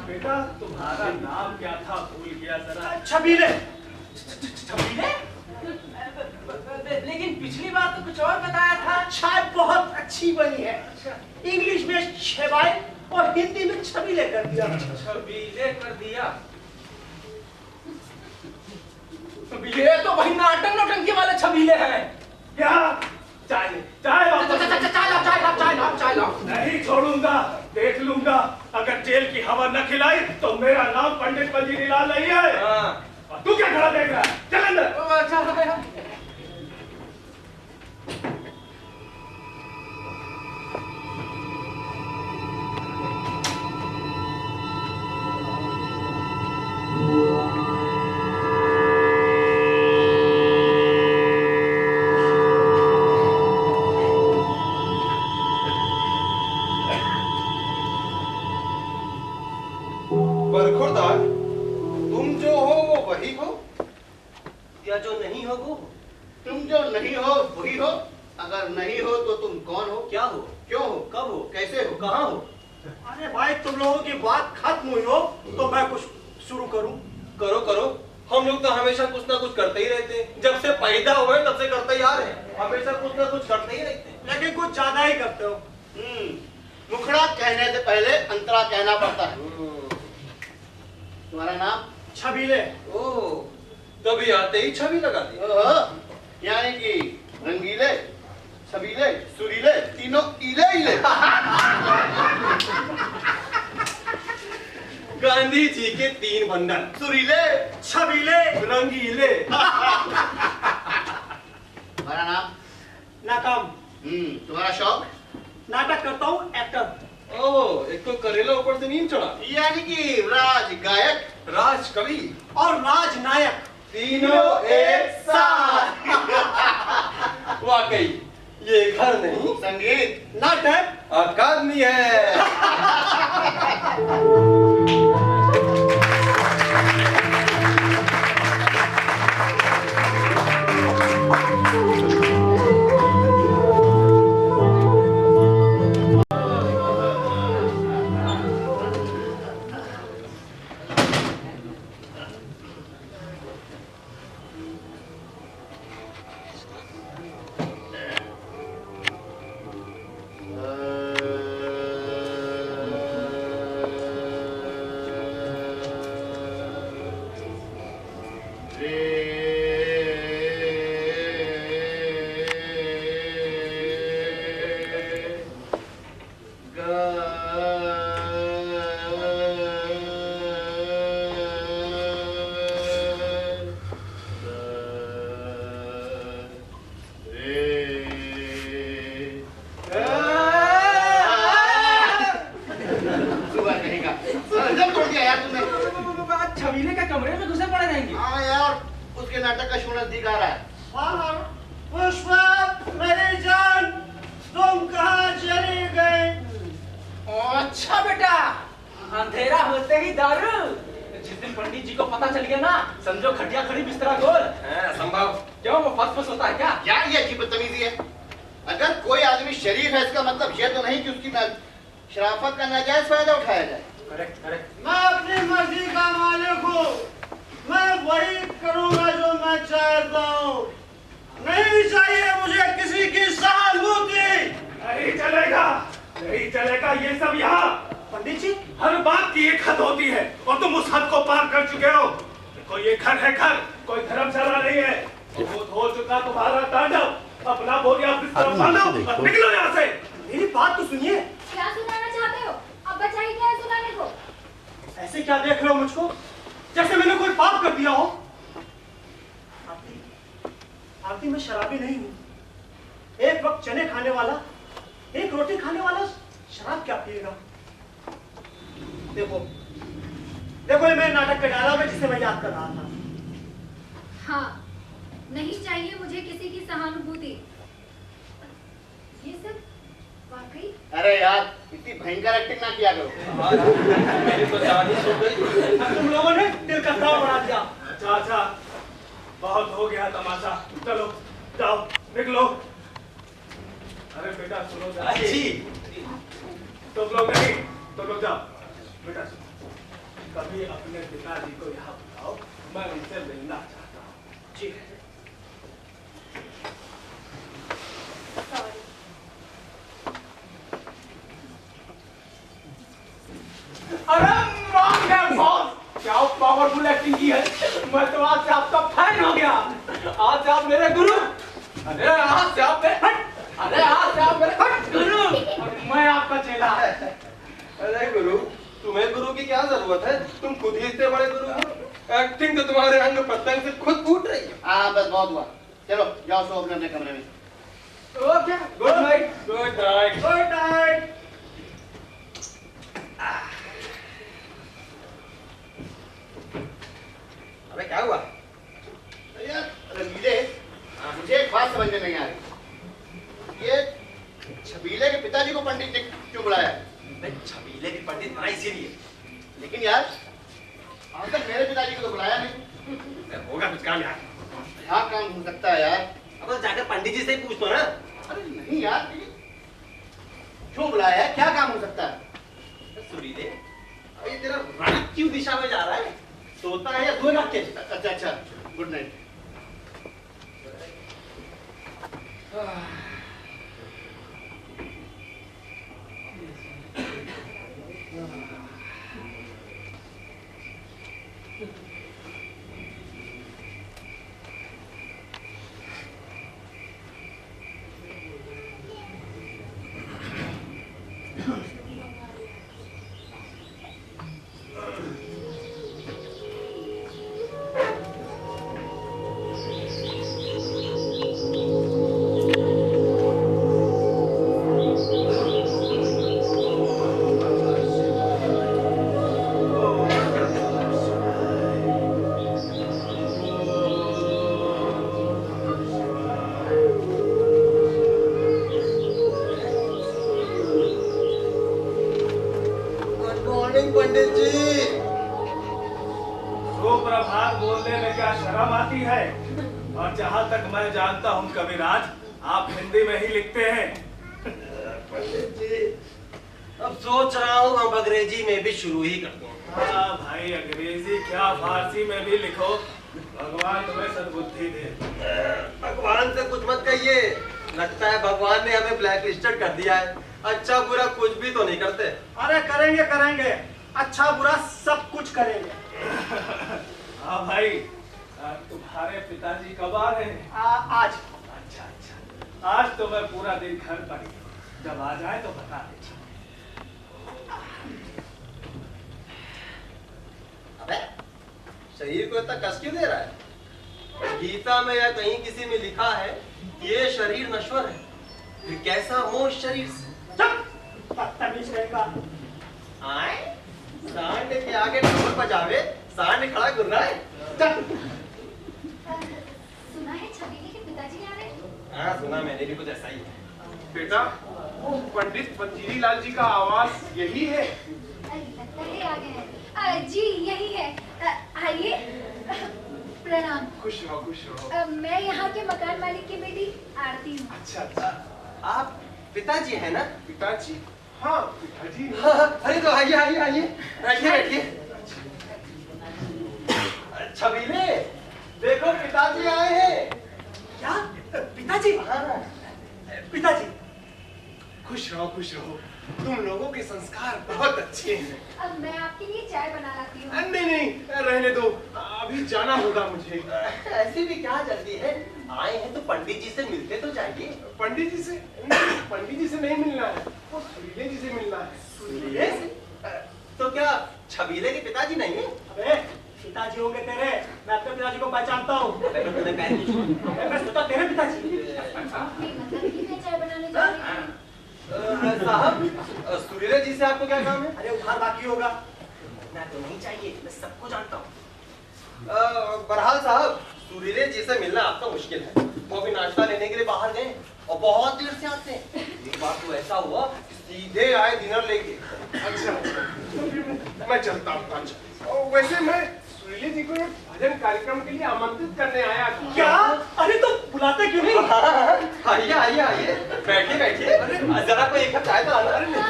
बेटा तुम्हारा नाम क्या था, भूल गया जरा। छबीले। लेकिन पिछली बार तो कुछ और बताया था। चाय बहुत अच्छी बनी है। इंग्लिश में छबाई और हिंदी में छबीले कर दिया। छबीले कर दिया। ये तो वही नाटक नौटंकी वाले छबीले हैं। क्या चाय चाय चाय लाओ। नहीं छोड़ूंगा, देख लूंगा। अगर जेल की हवा न खिलाई तो मेरा नाम पंडित पंजीरी लाल नहीं है। और तू क्या खड़ा देख रहा है? चल अंदर। बरखुरदार, तुम जो हो वो वही हो या जो नहीं हो वो? तुम जो नहीं हो वही हो, अगर नहीं हो तो तुम कौन हो? क्या हो? क्यों हो? कब हो? कैसे हो? कहाँ हो? अरे भाई तुम लोगों की बात खत्म हुई हो तो मैं कुछ शुरू करूं? करो करो, हम लोग तो हमेशा कुछ ना कुछ करते ही रहते हैं। जब से पैदा हुए तब से करते ही आ रहे हैं, हमेशा कुछ ना कुछ करते ही रहते हैं। लेकिन कुछ ज्यादा ही करते हो। मुखड़ा कहने से पहले अंतरा कहना पड़ता है। तुम्हारा नाम? छबीले। ओह, तभी आते ही छवि लगा दी। यानी कि रंगीले, छबीले, सुरीले, तीनों इले इले। गांधी जी के 3 बंधन, सुरीले, छबीले, रंगीले। तुम्हारा नाम? नाकाम। तुम्हारा शौक? नाटक करता हूँ, एक्टर। ओह, एक तो करेला ऊपर से नीम चढ़ा। यानी कि राज गायक, राज कवि और राजनायक, तीनों एक साथ। वाकई ये घर नहीं, संगीत, नाटक, अकादमी है। छबीले के कमरे में घुसे पड़े रहेंगे। हाँ यार, उसके नाटक का शो नजदीक आ रहा है। पुष्पा, मेरी जान, तुम कहाँ चली गई? अच्छा बेटा, अंधेरा होते ही दारू। जिस दिन पंडित जी को पता चल गया ना, समझो खटिया खड़ी बिस्तरा गोल। संभव। क्यों वो फस होता है क्या? यार ये अजीब बदतमीजी है। अगर कोई आदमी शरीफ है इसका मतलब ये तो नहीं कि उसकी शराफत का नाजायज फायदा उठाया जाए। Correct correct. मैं अपनी मर्जी का मालिक हूँ, मैं वही करूँगा जो मैं चाहता हूँ। नहीं चाहिए मुझे किसी की सहानुभूति। नहीं चलेगा, नहीं चलेगा ये सब यहाँ। पंडित जी, हर बात की एक हद होती है और तुम उस हद को पार कर चुके हो। देखो ये घर है घर, कोई धर्मशाला नहीं है। बहुत हो चुका तुम्हारा तांडव। अपना बोरिया बिस्तर बांधो और निकलो यहाँ से। मेरी बात तो सुनिए। क्या सुनाना चाहते हो? अब बचाई क्या है सुनाने को? ऐसे क्या देख रहे हो मुझको, जैसे मैंने कोई पाप कर दिया हो? आरती मैं शराबी नहीं हूँ। एक वक्त चने खाने वाला, एक रोटी खाने वाला शराब क्या पिएगा? देखो देखो, ये मेरे नाटक का डायलॉग है जिसे मैं याद कर रहा था। हाँ, नहीं चाहिए मुझे किसी की सहानुभूति। ये सब वाकई? अरे यार, इतनी भयंकर एक्टिंग ना किया करो। मेरी तो जान ही छूट गई। तुम लोगों ने दिल का दाव बढ़ा दिया। अच्छा अच्छा, बहुत हो गया तमाशा। चलो जाओ, निकलो। अरे बेटा सुनो जरा। जी। तुम लोग नहीं, तुम लोग जाओ। बेटा सुनो, कभी अपने पिताजी को यहाँ बुलाओ, मैं उनसे मिलना चाहता हूँ। जी। अरे मान गया बॉस, क्या पावरफुल एक्टिंग की है। मैं तो आज से आपका फैन हो गया। आज से आप मेरे गुरु। अरे हाथ से आप अरे हाथ से आप गुरु मैं आपका चेला। अरे गुरु, तुम्हें गुरु की क्या जरूरत है? तुम खुद ही इतने बड़े गुरु हो। एक्टिंग तो तुम्हारे अंग प्रत्यंग से खुद फूट रही है। हाँ बस बहुत हुआ, चलो जाओ सो अपने अपने कमरे में। Okay, good night. Good night. Good night. अबे क्या हुआ? यार रंगीले, मुझे एक बात समझ में नहीं आ रही, ये छबीले के पिताजी को पंडित ने क्यों बुलाया? छबीले भी पंडित बना इसीलिए। लेकिन यार आज तक मेरे पिताजी को तो बुलाया नहीं। होगा कुछ काम यार। क्या काम हो सकता है यार? अब तो जाकर पंडित जी से ही पूछ दो ना। अरे नहीं यार, क्यों बुलाया है? क्या काम हो सकता है? सुरीले, ये तेरा राग क्यों दिशा में जा रहा है? सोता है या सोएगा के? अच्छा अच्छा, गुड नाइट। पंडित जी। सुप्रभात बोलने में क्या शर्म आती है? और जहाँ तक मैं जानता हूँ कविराज, आप हिंदी में ही लिखते हैं। पंडित जी, अब सोच रहा हूँ हम अंग्रेजी में भी शुरू ही कर दूं। हाँ भाई, अंग्रेजी क्या फारसी में भी लिखो, भगवान तुम्हें सद्बुद्धि दे। भगवान से कुछ मत कहिए, लगता है भगवान ने हमें ब्लैक लिस्टेड कर दिया है। अच्छा बुरा कुछ भी तो नहीं करते। अरे करेंगे करेंगे, अच्छा बुरा सब कुछ करेंगे। हाँ भाई, तुम्हारे पिताजी कब आ रहे हैं? आज। अच्छा अच्छा, आज तो मैं पूरा दिन घर पर ही हूँ, जब आ जाए तो बता दीजिए। अबे, शरीर को इतना कष्ट क्यों दे रहा है? गीता में या कहीं किसी में लिखा है कि ये शरीर नश्वर है, फिर कैसा मोह शरीर से? बदतमीज कहेगा। आए, सांड के आगे ढोल बजावे, सांड खड़ा घूर रहा है। सुना है छबीले के पिताजी आ रहे हैं? हाँ सुना, मैंने भी कुछ ऐसा ही है। बेटा, वो पंडित पंजीरी लाल जी का आवाज यही है? लगता है आ गए हैं। जी यही है, आइए। प्रणाम। खुश रहो खुश रहो। मैं यहाँ के मकान मालिक की बेटी आरती हूँ। अच्छा अच्छा, आप पिताजी हैं ना? पिताजी? हाँ पिताजी। हाँ, अरे तो आइए आइए आइए, बैठिए बैठिए। छबीले, देखो पिताजी आए हैं। क्या? पिताजी? हाँ। पिताजी, खुश रहो, तुम लोगों के संस्कार बहुत अच्छे हैं। अब मैं आपके लिए चाय बना लाती हूँ। नहीं नहीं, रहने दो, अभी जाना होगा मुझे। ऐसी भी क्या जल्दी है? आए हैं तो पंडित जी से मिलते तो जाइए। पंडित जी से? नहीं, पंडित जी से नहीं मिलना है, वो सुरीले जी से मिलना है। सुरीले से? तो क्या छबीले के पिताजी नहीं है? अबे पिताजी होंगे तेरे, मैं अपने पिताजी को पहचानता हूँ। मैं सोचा तेरे पिताजी। मतलब कि मैं चाय बनाने जा रही हूँ। साहब, सुरीले जी से आपको क्या काम है? अरे उधार बाकी होगा। ना तो नहीं चाहिए, मैं सबको जानता हूँ। बरहाल साहब, सुरीले जी से मिलना आपका मुश्किल है। वो भी नाश्ता लेने के लिए बाहर गए और बहुत देर से आते हैं। एक बार तो ऐसा हुआ कि सीधे आए डिनर लेके। अच्छा, तो फिर मैं चलता हूँ। और वैसे मैं सुरीले जी को एक भजन कार्यक्रम के लिए आमंत्रित करने आया था। क्या? अरे तो बुलाते क्यों नहीं? आइए आइए आइए, बैठिए बैठिए। जरा कोई एक कप चाय तो लाना।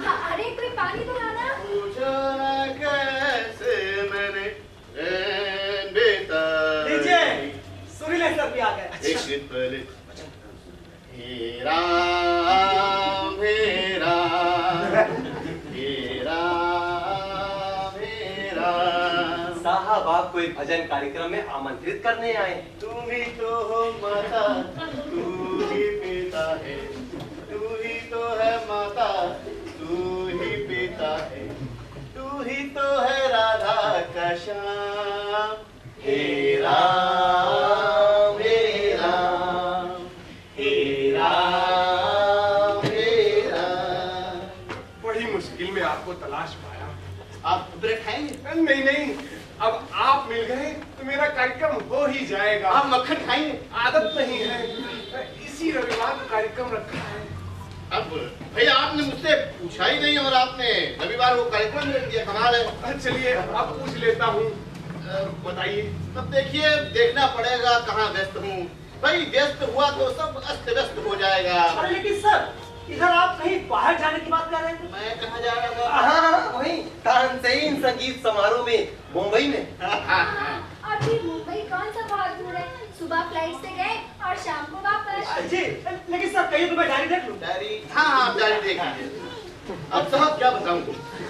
हाँ, अरे कोई पानी तो लाना। पूछा कैसे मैंने बेटा। लीजिए, सुरीले सर भी आ गए। एक मिनट पहले। हे राम हे राम हे राम हे राम। साहब आपको एक भजन कार्यक्रम में आमंत्रित करने आए। तुम ही तो हो माता, तू ही पिता है, तू ही तो है माता, तू ही पिता है, तू ही तो है राधा का श्याम। हे राम हे राम हे राम हे राम। बड़ी मुश्किल में आपको तलाश पाया। आप ब्रेड खाएंगे? नहीं नहीं, अब आप मिल गए तो मेरा कार्यक्रम हो ही जाएगा। आप मक्खन खाएंगे? आदत नहीं है, इसी रविवार को कार्यक्रम रखा है। अब भैया आपने मुझसे पूछा ही नहीं और आपने रविवार को कार्यक्रम रख दिया, कमाल है। चलिए अब पूछ लेता हूँ, बताइए। तब देखिए, देखना पड़ेगा कहाँ व्यस्त हूँ। भाई व्यस्त हुआ तो सब अस्त व्यस्त हो जाएगा। अरे लेकिन सर, इधर आप कहीं बाहर जाने की बात कर रहे थे? मैं कहाँ जा रहा था? हाँ, वही तानसेन संगीत समारोह में मुंबई में। अभी मुंबई कौन सा बहुत दूर है? सुबह फ्लाइट से गए और शाम को वापस। जी, लेकिन सर कहीं तो मैं डायरी देख लूं। डायरी? हाँ आप डायरी देख लीजिए। अब साहब क्या बताऊँ,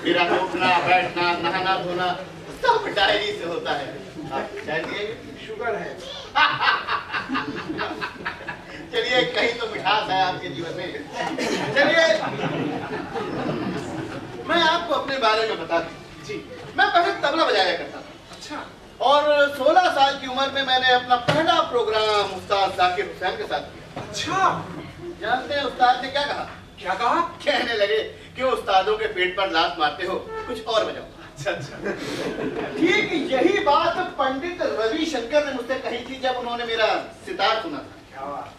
मेरा उठना बैठना नहाना धोना सब डायरी से होता है। आप डायरी शुगर है। चलिए, कहीं तो मिठास है आपके जीवन में। चलिए मैं आपको अपने बारे में बता दूं। जी। मैं पहले तबला बजाया करता था। अच्छा। और 16 साल की उम्र में मैंने अपना पहला प्रोग्राम उस्ताद जाकिर हुसैन के साथ किया। अच्छा। जानते हैं उस्ताद ने क्या कहा? क्या कहा? कहने लगे कि उस्तादों के पेट पर लात मारते हो, कुछ और बजाओ। अच्छा अच्छा। ठीक यही बात पंडित रविशंकर ने मुझसे कही थी जब उन्होंने मेरा सितार सुना था। क्या बात?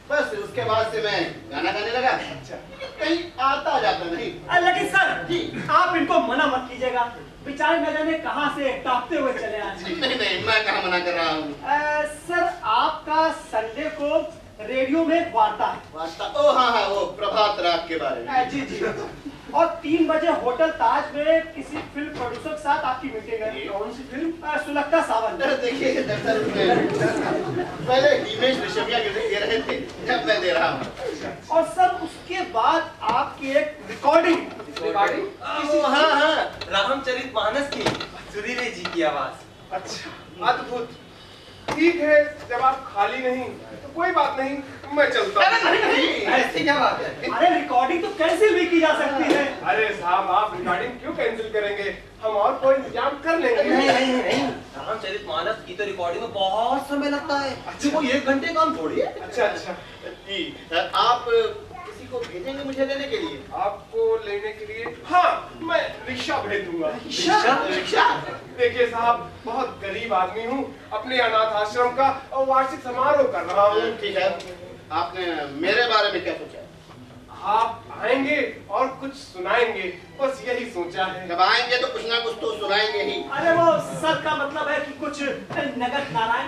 बस उसके बाद से मैं गाना गाने लगा। अच्छा। कहीं आता जाता नहीं। लेकिन सर जी, आप इनको मना मत कीजिएगा, बेचारे न जाने कहाँ से टापते हुए चले आए। नहीं नहीं, मैं कहाँ मना कर रहा हूँ। सर आपका संडे को रेडियो में एक वार्ता है। वार्ता? ओ हाँ हाँ, वो प्रभात राग के बारे में। जी जी। और 3 बजे होटल ताज में किसी फिल्म प्रोड्यूसर के साथ आपकी मीटिंग है। कौन सी फिल्म? सुलगता सावन। देखिए दरअसल पहले हिमेश रेशमिया के दे रहे थे, जब मैं दे रहा हूँ। और सर उसके बाद आपकी एक रिकॉर्डिंग। हाँ हाँ, रामचरितमानस की सुरीले जी की आवाज। अच्छा, अद्भुत। ठीक है, जब आप खाली नहीं तो कोई बात नहीं, मैं चलता हूँ। नहीं, ऐसी क्या बात है? अरे रिकॉर्डिंग तो कैंसिल भी की जा सकती है। अरे साहब, आप रिकॉर्डिंग क्यों कैंसिल करेंगे? हम और कोई इंतजाम कर लेंगे। नहीं, रामचरितमानस की तो रिकॉर्डिंग में बहुत समय लगता है। अच्छा, वो 1 घंटे काम थोड़ी है। अच्छा अच्छा। जी, आप किसी को भेजेंगे मुझे लेने के लिए? आपको लेने के लिए? हाँ, मैं रिक्शा भेज दूंगा। रिक्शा? देखिए साहब, बहुत गरीब आदमी हूँ, अपने अनाथ आश्रम का वार्षिक समारोह कर रहा हूँ। ठीक है, आपने मेरे बारे में क्या सोचा? आप आएंगे और कुछ सुनाएंगे, बस यही सोचा है। जब आएंगे तो कुछ ना कुछ तो सुनाएंगे ही। अरे वो सर का मतलब है कि कुछ नगद नारायण।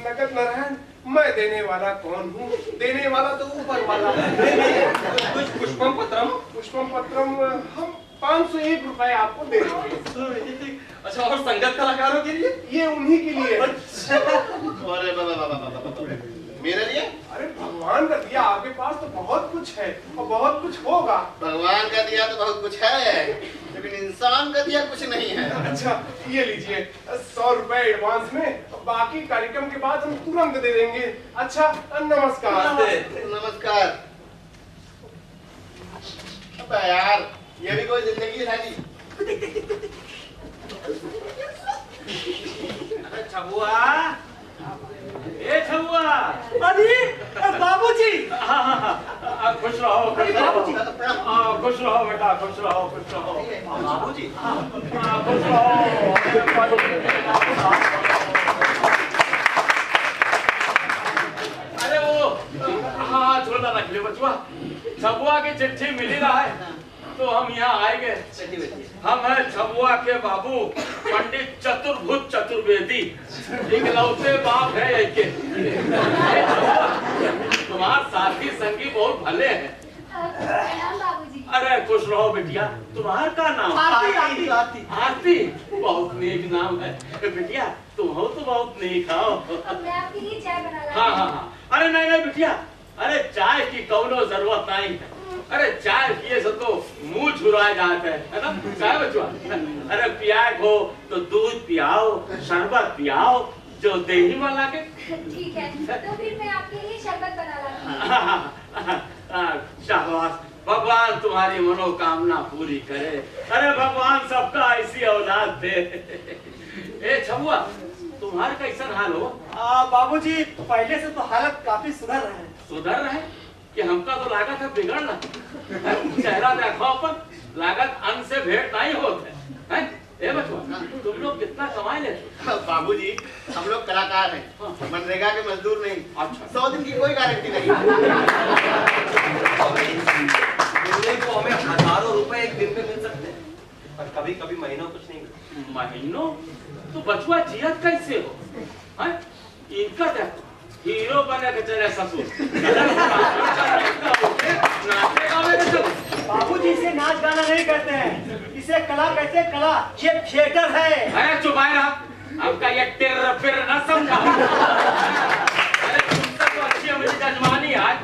नगद नारायण? मैं देने वाला कौन हूँ? देने वाला तो ऊपर वाला है। कुछ पुष्पम पत्रम। पुष्पम पत्रम हम 501 रुपए आपको दे देंगे। अच्छा, और संगत कलाकारों के लिए? ये उन्हीं के लिए। अरे बाबा, मेरे लिए? अरे भगवान का दिया आपके पास तो बहुत कुछ है और बहुत कुछ होगा। भगवान का दिया तो बहुत कुछ है, लेकिन इंसान का दिया कुछ नहीं है। अच्छा, ये लीजिए 100 रुपए एडवांस में, बाकी कार्यक्रम के बाद हम तुरंत दे देंगे। अच्छा, नमस्कार। नमस्कार। अब यार, ये भी कोई जिंदगी है नहीं। छबुआ, ए छबुआ। अरे बाबूजी। खुश रहो, खुश रहो। खुश रहो बेटा, खुश रहो, खुश रहो। बाबूजी। खुश रहो। अरे वो, हाँ छोटा रख लियो बचुआ। छबुआ की चिट्ठी मिली रहा है तो हम यहाँ आएंगे। हम हैं छबुआ के बाबू पंडित चतुर्भुज चतुर्वेदी, इकलौते बाप है एक। तुम्हारे साथी संगी बहुत भले हैं। प्रणाम बाबूजी। अरे खुश रहो बेटिया। तुम्हारा का नाम? आरती। आरती, बहुत नेक नाम है बेटिया। तुम हो तो बहुत नेक हो। मैं आपके लिए चाय बना रहा हूँ। हाँ हाँ हाँ। अरे नहीं नहीं बेटिया, अरे चाय की कौनो जरूरत नहीं है। अरे चाय पिए से तो मुंह झुरा जाता है ना चाय बचवा। अरे पियाए हो तो दूध पियाओ, शरबत पियाओ, जो दही वाला के। ठीक है, तो फिर मैं आपके लिए शरबत बना लाऊंगी। शाबाश, भगवान तुम्हारी मनोकामना पूरी करे। अरे भगवान सबका ऐसी औलाद दे। ए छबुआ, तुम्हारा कैसा हाल हो? बाबूजी पहले से तो हालत काफी सुधर रहे हैं। सुधर रहे कि हमका तो लागत है बिगड़ना। चेहरा देखो अपन, लागत अन्न से भेंट नहीं होते हैं। ए बचवा, तुम लोग कितना कमाई लेते हो? बाबूजी हम लोग कलाकार हैं, मनरेगा के मजदूर नहीं। अच्छा। 100 दिन की कोई गारंटी नहीं। मिलने को हमें हजारों रुपए एक दिन में मिल सकते हैं, और कभी कभी महीनों कुछ नहीं मिलता। महीनों? तो बचवा जियत कैसे हो? हैं? इनका देखो, हीरो बने के चले ससुर। बाबूजी इसे नाच गाना नहीं कहते हैं, इसे कला कहते हैं। कला ये थिएटर है। अरे चुप आए रहा, हमका ये टिर फिर न समझा। अरे तुमसे तो अच्छी है मुझे जजमानी आज।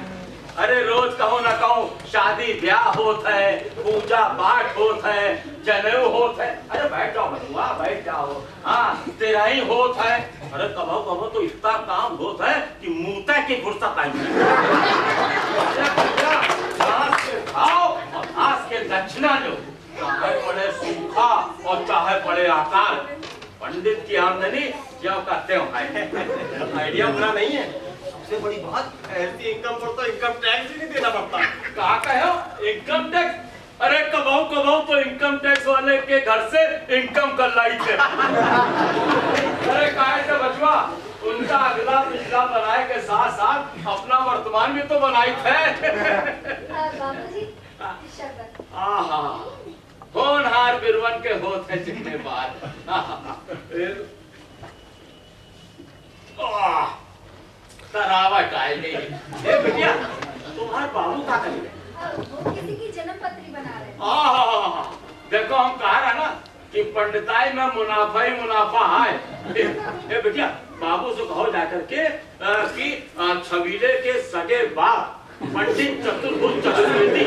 अरे रोज कहो ना कहो शादी ब्याह होता है, पूजा पाठ होता है, जनेऊ होता है। अरे बैठ जाओ बचुआ, बैठ जाओ। हाँ तेरा ही होता है। अरे कभो कभो तो इतना काम होता है कि मुंहता की फुर्सत आई। खाओ और घास के दक्षिणा लो, चाहे पड़े सूखा और चाहे पड़े आकार। पंडित की आमदनी जो कहते हो आइडिया बुरा नहीं है। सबसे बड़ी बात, ऐसी इनकम पर तो इनकम टैक्स ही नहीं देना पड़ता। कहा कहो इनकम टैक्स? अरे कबाऊ तो इनकम टैक्स वाले के घर से इनकम कर लाई थे। अरे काहे से बचवा, उनका अगला पिछला बनाए के साथ साथ अपना वर्तमान भी तो बनाई थे। बाबूजी शरबत। आहा, होनहार बिरवन के होते जितने बार। तरावट आई नहीं। ए बिटिया, तुम्हारे बाबू का करेंगे? वो किसी की जन्म पत्री बना रहे हैं। आहा, देखो हम कहा रहा ना कि पंडिताई में मुनाफा ही मुनाफा है। ए बिटिया, बाबू से कहो जाकर के कि छबीले के सगे बाप पंडित चतुर्भुज चतुर्वेदी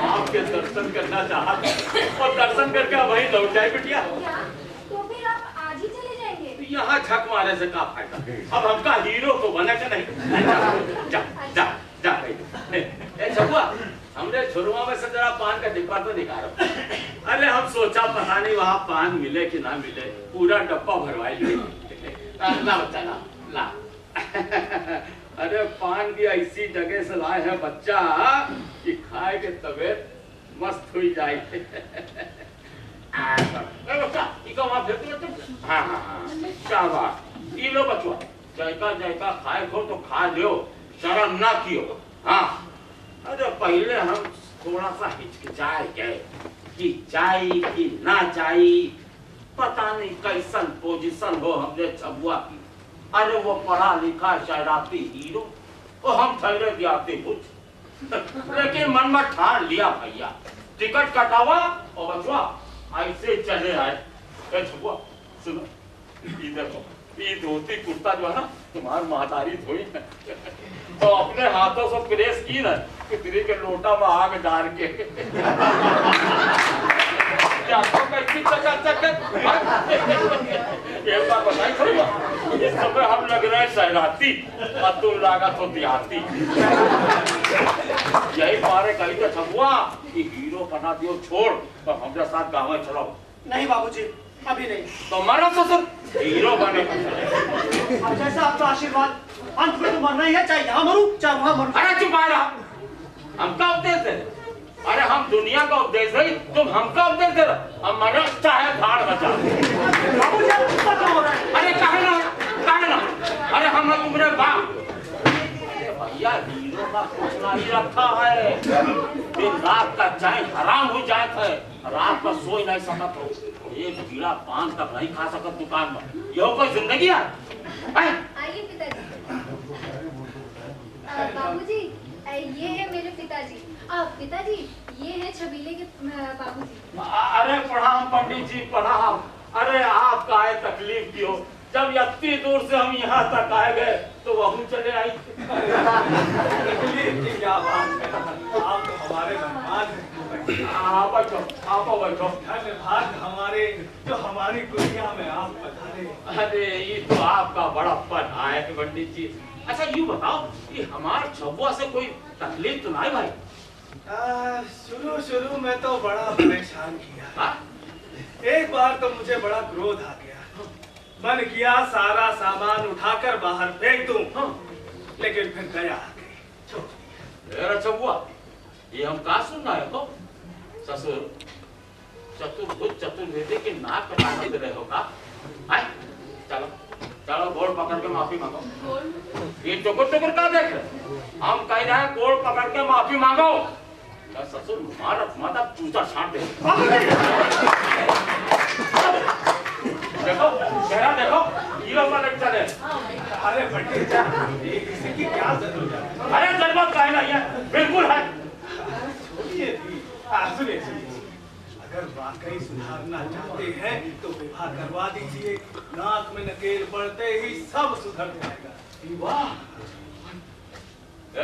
आपके दर्शन करना चाहते, और दर्शन करके वहीं लौट जाए बिटिया। क्या? तो फिर आप आज ही चले जाएंगे? यहाँ झक मारे से क्या फायदा? अब हमका हीरो तो बने के नहीं। जा जा जा ए छुआ, हमने छुरुआ में से जरा पान का डिब्बा तो निकालो। अरे हम सोचा पता नहीं वहाँ पान मिले कि ना मिले, पूरा डब्बा भरवाई लिए। ना बच्चा ना ला। अरे पान भी ऐसी जगह से लाए हैं बच्चा कि खाए के तबीयत मस्त हुई जाए। शाबाश, ई लो बचवा, जैका जैका खाए खो तो खा लियो, शर्म ना कियो। हाँ, अरे पहले हम थोड़ा सा हिचकिचाए गए कि जाई कि ना जाई, पता नहीं कैसन पोजीशन हो हमने छबुआ की। अरे वो पढ़ा लिखा शराबी हीरो, और हम ठहरे दियाते कुछ। लेकिन मन में ठान लिया भैया, टिकट कटावा और बचवा ऐसे चले आए। छुआ सुनो, ये देखो, ये धोती कुर्ता जो है ना तुम्हारी महतारी धोई है, तो अपने हाथों से प्रेस की ना कितनी के लोटा में आग डाल के। कैसी एक बार बताई छोड़ो, इस समय हम लग रहे हैं शहराती और तुम लागत हो देहाती। यही मारे कहीं तो छबुआ कि हीरो बना दियो छोड़ और हमारे साथ गाँव में चलो। नहीं बाबूजी, अभी नहीं। तो मरो ससुर, हीरो बने। अब जैसा आपका आशीर्वाद, अंत में तो मरना ही है, चाहे यहाँ मरूं चाहे वहाँ मरूं। अरे चुप आ रहा, हमका उपदेश है। अरे हम दुनिया का उपदेश है, तुम हमका उपदेश दे रहे। हम मरता है धाड़ बचा। बाबूजी आप गुस्सा क्यों हो रहे हैं? अरे कहे ना, अरे हम लोग तुम्हारे बाप। भैया हीरो का कुछ नहीं रखा है, दिन रात का चैन हराम हो जाता है, रात में सोई नहीं सकत हो, एक बीड़ा पान तक नहीं खा सकत दुकान में। यह कोई जिंदगी है? आइए पिताजी। बाबूजी, ये है मेरे पिताजी। पिताजी, ये है छबीले के बाबूजी। अरे प्रणाम पंडित जी, प्रणाम। अरे आपका है तकलीफ की हो, जब इतनी दूर से हम यहाँ तक आए गए तो वह चले आई। क्या बात है, आप तो हमारे मेहमान हैं। आप बैठो, आप बैठो। धन्यवाद हमारे जो हमारी दुनिया में आप पधारे। अरे ये तो आपका बड़प्पन है पंडित जी। अच्छा यूँ बताओ कि हमारे छब्बुआ से कोई तकलीफ तो नहीं भाई? शुरू में तो बड़ा परेशान किया। एक बार तो मुझे बड़ा क्रोध आ गया, मन किया सारा सामान उठाकर बाहर फेंक दूं, लेकिन फिर दया आ गई, छोड़ दिया। मेरा छब्बुआ ये हम कहा सुनना है तो ससुर चतुर्भुज चतुर्वेदी के नाक कटाने दे रहे हो का? चलो चलो गोड़ पकड़ के माफी मांगो। ये टुकुर टुकुर का देख रहे, हम कह रहे हैं गोड़ पकड़ के माफी मांगो। ससुर माता पूजा छाट दे। देखो चेहरा देखो हीरो का लगता है। अरे पंडित जी किसी की क्या जरूरत है? अरे जरूरत का है नहीं है, बिल्कुल है। सुनिए सुनिए सुनिए, अगर वाकई सुधारना चाहते हैं तो विवाह करवा दीजिए, नाक में नकेल पड़ते ही सब सुधर जाएगा। वाह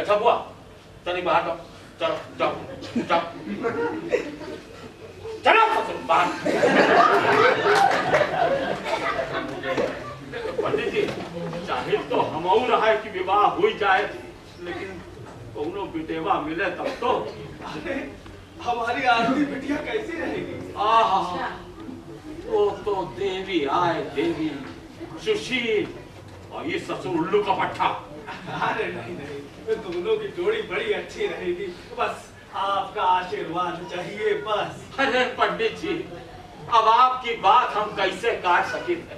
छब्बुआ चलिए बाहर जाओ, चलो जाओ जाओ चलो बाहर। पंडित जी चाहे तो हम रहा है कि विवाह हो जाए, लेकिन कोनो बिटेवा मिले तब तो। हमारी आरती बिटिया कैसी रहेगी? वो तो देवी आए देवी, सुशील और ये ससुर उल्लू का पट्टा। अरे नहीं नहीं, दोनों की जोड़ी बड़ी अच्छी रहेगी, बस आपका आशीर्वाद चाहिए बस। अरे पंडित जी अब आपकी बात हम कैसे काट सके थे?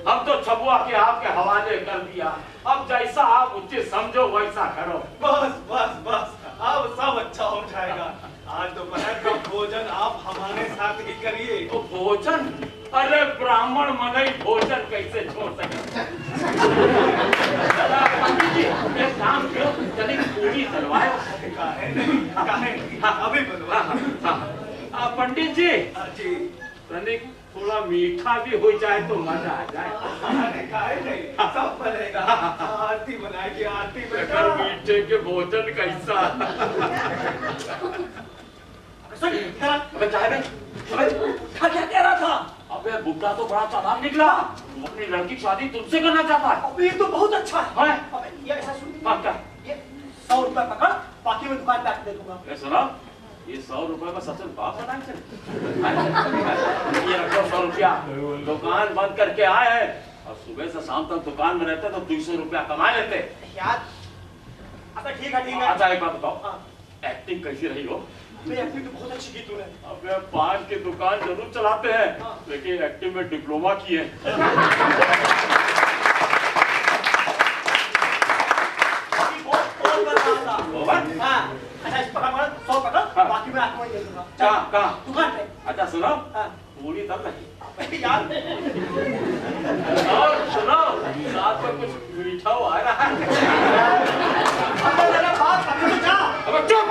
हम तो छबुआ के आपके हवाले कर दिया, अब जैसा आप उचित समझो वैसा करो। बस बस बस अब सब अच्छा हो जाएगा। आज दोपहर का भोजन आप हमारे साथ ही करिए। तो भोजन? अरे ब्राह्मण मनई भोजन कैसे छोड़ सके? पंडित जी एक काम करो, चलिए पूरी चलवाए। अभी बनवा। पंडित जी थोड़ा मीठा भी हो जाए तो मजा आ जाए। नहीं सब बनेगा, आरती बनाएगी आरती में। मीठे के भोजन कैसा? अबे क्या कह रहा था? अबे बुड्ढा तो बड़ा चालाक निकला, वो अपनी लड़की की शादी तुमसे करना चाहता है। अबे ये तो बहुत अच्छा है। अबे ये ऐसा सुन, क्या? ये 100 रुपए पकड़, बाकी मैं दुकान पे आके दे दूंगा। ये सुना, ये 100 रुपए का सच बात है ये रखो 100 रुपया, दुकान बंद करके आए हैं और सुबह से शाम तक दुकान में रहते तो 200 रुपया कमा लेते यार। अच्छा ठीक है। अच्छा एक बात बताओ, एक्टिंग कैसी रही हो? एक्टिंग तो बहुत अच्छी की तूने। अबे पान की दुकान जरूर चलाते हैं, लेकिन एक्टिंग में डिप्लोमा किए। अच्छा इस पकड़ 100 पकड़, बाकी मैं आपको दे दूंगा। कहाँ? दुकान पे। अच्छा सुनो, पूरी तब नहीं यार। और सुनो, साथ में कुछ मीठा आ रहा है। बात अभी तो जा। अब चुप।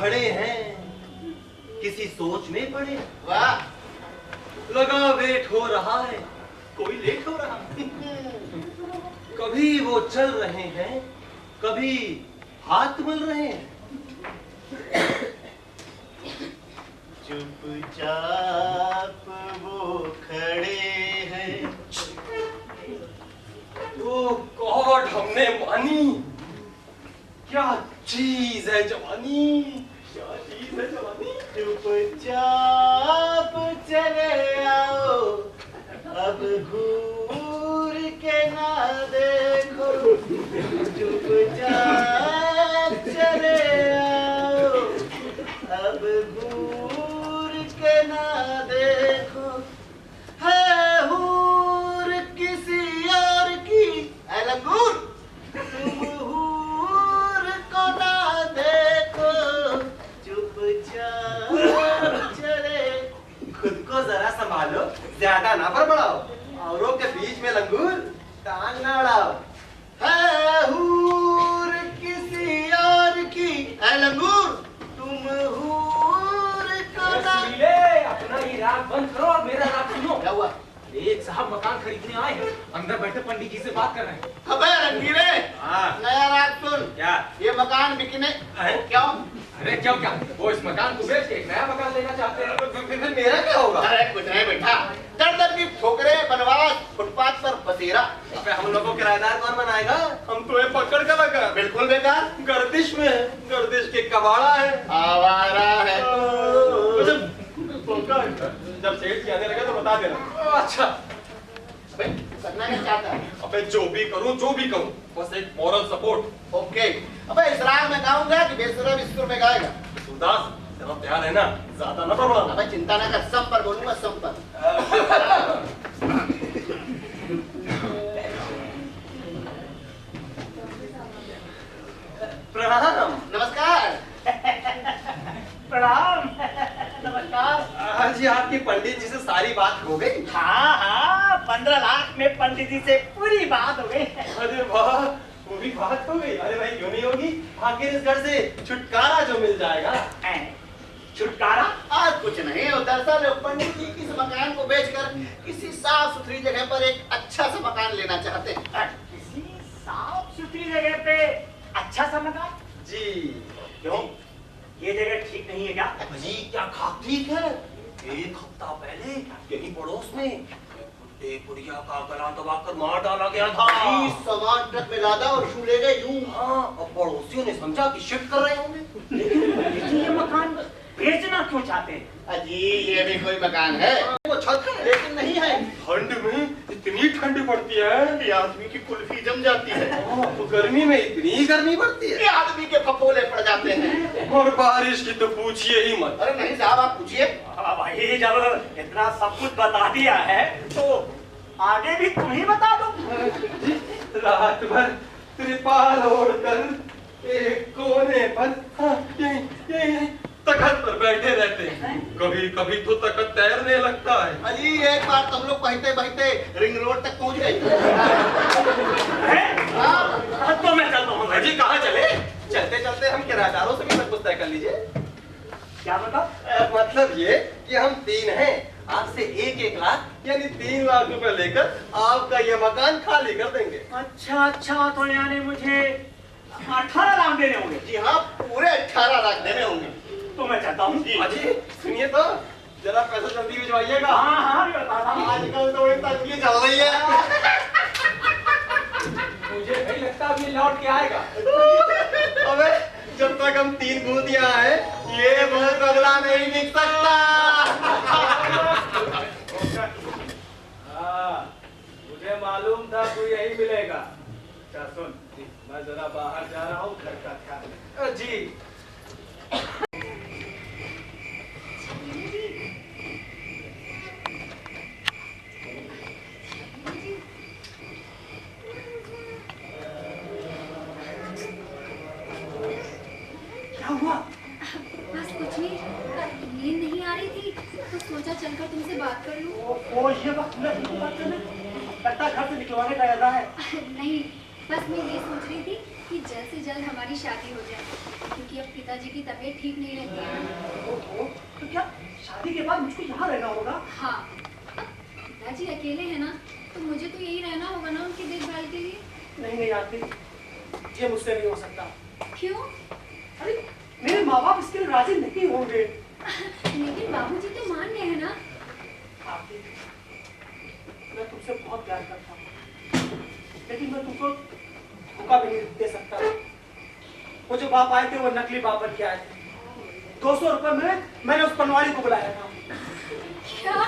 खड़े हैं, किसी सोच में पड़े। वाह, लगा वेट हो रहा है, कोई लेट हो रहा है। कभी वो चल रहे हैं, कभी हाथ मल रहे हैं। चुपचाप वो खड़े हैं। ओ गॉड, हमने मानी। क्या चीज है जवानी, क्या चीज है जवानी। चुपचाप चले आओ, अब घूर के ना देखो। चुपचाप चले आओ, अब घूर के ना देखो। है हूर किसी और की, ऐ लंगूर, तुम हूर को ना देखो। चुपचाप चले। खुद को जरा संभालो, ज्यादा ना बड़बड़ाओ। औरों के बीच में लंगूर टांग ना अड़ाओ। है हूर किसी और की, ऐ लंगूर, तुम हूर को ना। ले अपना ये राग बंद करो और मेरा राग सुनो। क्या हुआ? एक साहब मकान खरीदने आए हैं, अंदर बैठे पंडित जी से बात कर रहे हैं। अबे रंगीरे, हाँ। नया राग सुन। क्या? ये मकान बिकने क्यों? अरे क्यों क्या? वो इस मकान को बेच के एक नया मकान लेना चाहते हैं। फिर मेरा क्या होगा? अरे कुछ नहीं बेटा, दर की ठोकरे, बनवास, फुटपाथ पर बसेरा। अबे हम लोगों को किराएदार कौन बनाएगा? हम तो ये पकड़ कर लगा। बिल्कुल बेकार, गर्दिश में है, गर्दिश के कबाड़ा है, आवारा है। जब सेठ जी आने लगे तो बता देना। अच्छा। अबे करना क्या चाहता है? अबे जो भी करूं, बस एक मॉरल सपोर्ट। ओके, अबे इस राग में गाऊंगा कि बेसुरा इस सुर में गाएगा? सुरदास, तेरा प्यार है ना, ज्यादा ना बड़बड़ाना। अबे चिंता ना कर, सम पर बोलूंगा, सम पर। प्रणाम। नमस्कार। प्रणाम। नमस्कार। आज आपकी पंडित जी से सारी बात हो गई? हाँ हाँ, 15 लाख में पंडित जी से पूरी बात हो गई। अरे वाह, पूरी बात हो गई। अरे भाई क्यों नहीं होगी, आखिर इस घर से छुटकारा जो मिल जाएगा। छुटकारा? आज कुछ नहीं, और दरअसल पंडित जी किस मकान को बेचकर किसी साफ सुथरी जगह पर एक अच्छा सा मकान लेना चाहते हैं। किसी साफ सुथरी जगह पे अच्छा सा मकान? जी। क्यों, ये जगह ठीक नहीं है क्या? जी क्या खाक ठीक है। एक हफ्ता पहले यही पड़ोस में एक बुढ़िया का गला दबाकर मार डाला गया था। सामान ट्रक में लादा और शू ले गए यूं। हाँ, अब पड़ोसियों ने समझा कि शिफ्ट कर रहे होंगे। लेकिन ये मकान बेचना क्यों चाहते हैं? अजी ये भी कोई मकान है? वो छत है लेकिन नहीं है। ठंड में इतनी ठंड पड़ती है ये आदमी की कुल्फी जम जाती है। तो गर्मी में इतनी गर्मी पड़ती है, ये आदमी के फपोले पड़ जाते हैं। और बारिश की तो पूछिए ही मत। अरे नहीं साहब, आप पूछिए। भाई जब इतना सब कुछ बता दिया है तो आगे भी तुम ही बता दो। रात भर त्रिपाल ओढ़कर एक कोने पर यही तखत पर बैठे रहते हैं। कभी कभी तो तखत तैरने लगता है। अजी एक बार तुम लोग बहते बहते रिंग रोड तक पहुंच गए। तो मैं चलता हूँ। अजी कहाँ चले? चलते चलते हम किराएदारों से भी सब कुछ तय कर लीजिए। क्या बताओ? मतलब ये कि हम 3 हैं, आपसे 1-1 लाख यानी 3 लाख रुपए लेकर आपका ये मकान खाली कर देंगे। अच्छा, तो यानी मुझे 18 लाख देने होंगे? जी हाँ, पूरे 18 लाख देने होंगे। तो मैं चाहता हूँ। अजी सुनिए तो, जरा पैसा जल्दी भिजवाइएगा। हाँ, मैं बताता हूँ। आजकल तो एक तंगी चल रही है। मुझे नहीं लगता अब ये लौट के आएगा। अबे जब तक हम 3 बूतियां हैं, ये भूत बदला नहीं बिक सकता। मुझे मालूम था तू यही मिलेगा। अच्छा सुन, मैं जरा बाहर जा रहा हूँ, घर का ख्याल रख। जी क्या हुआ? बस कुछ नहीं, नींद नहीं आ रही थी तो सोचा चलकर तुमसे बात कर लूं। ओ ये वक्त में तुमसे बात करने? लगता घर से निकलवाने का इरादा है। नहीं, बस मैं ये सोच रही थी कि जल्द से जल्द हमारी शादी हो जाए, क्योंकि अब पिताजी की तबीयत ठीक नहीं रहती है। तो क्या शादी के बाद मुझको यहाँ रहना होगा? हाँ, पिताजी अकेले हैं ना, तो मुझे तो यही रहना होगा ना उनकी देखभाल के लिए। नहीं नहीं आरती, ये मुझसे नहीं हो सकता। क्यों? अरे मेरे माँ बाप इसके लिए राजी नहीं होंगे। लेकिन बाबूजी तो मान गए हैं ना। आरती, मैं तुमसे बहुत प्यार करता हूँ, लेकिन मैं तुमको धोखा भी नहीं दे सकता। वो जो बाप आए थे वो नकली बाप बन के आए थे। 200 रुपए में मैंने उस पनवाड़ी को बुलाया था। क्या?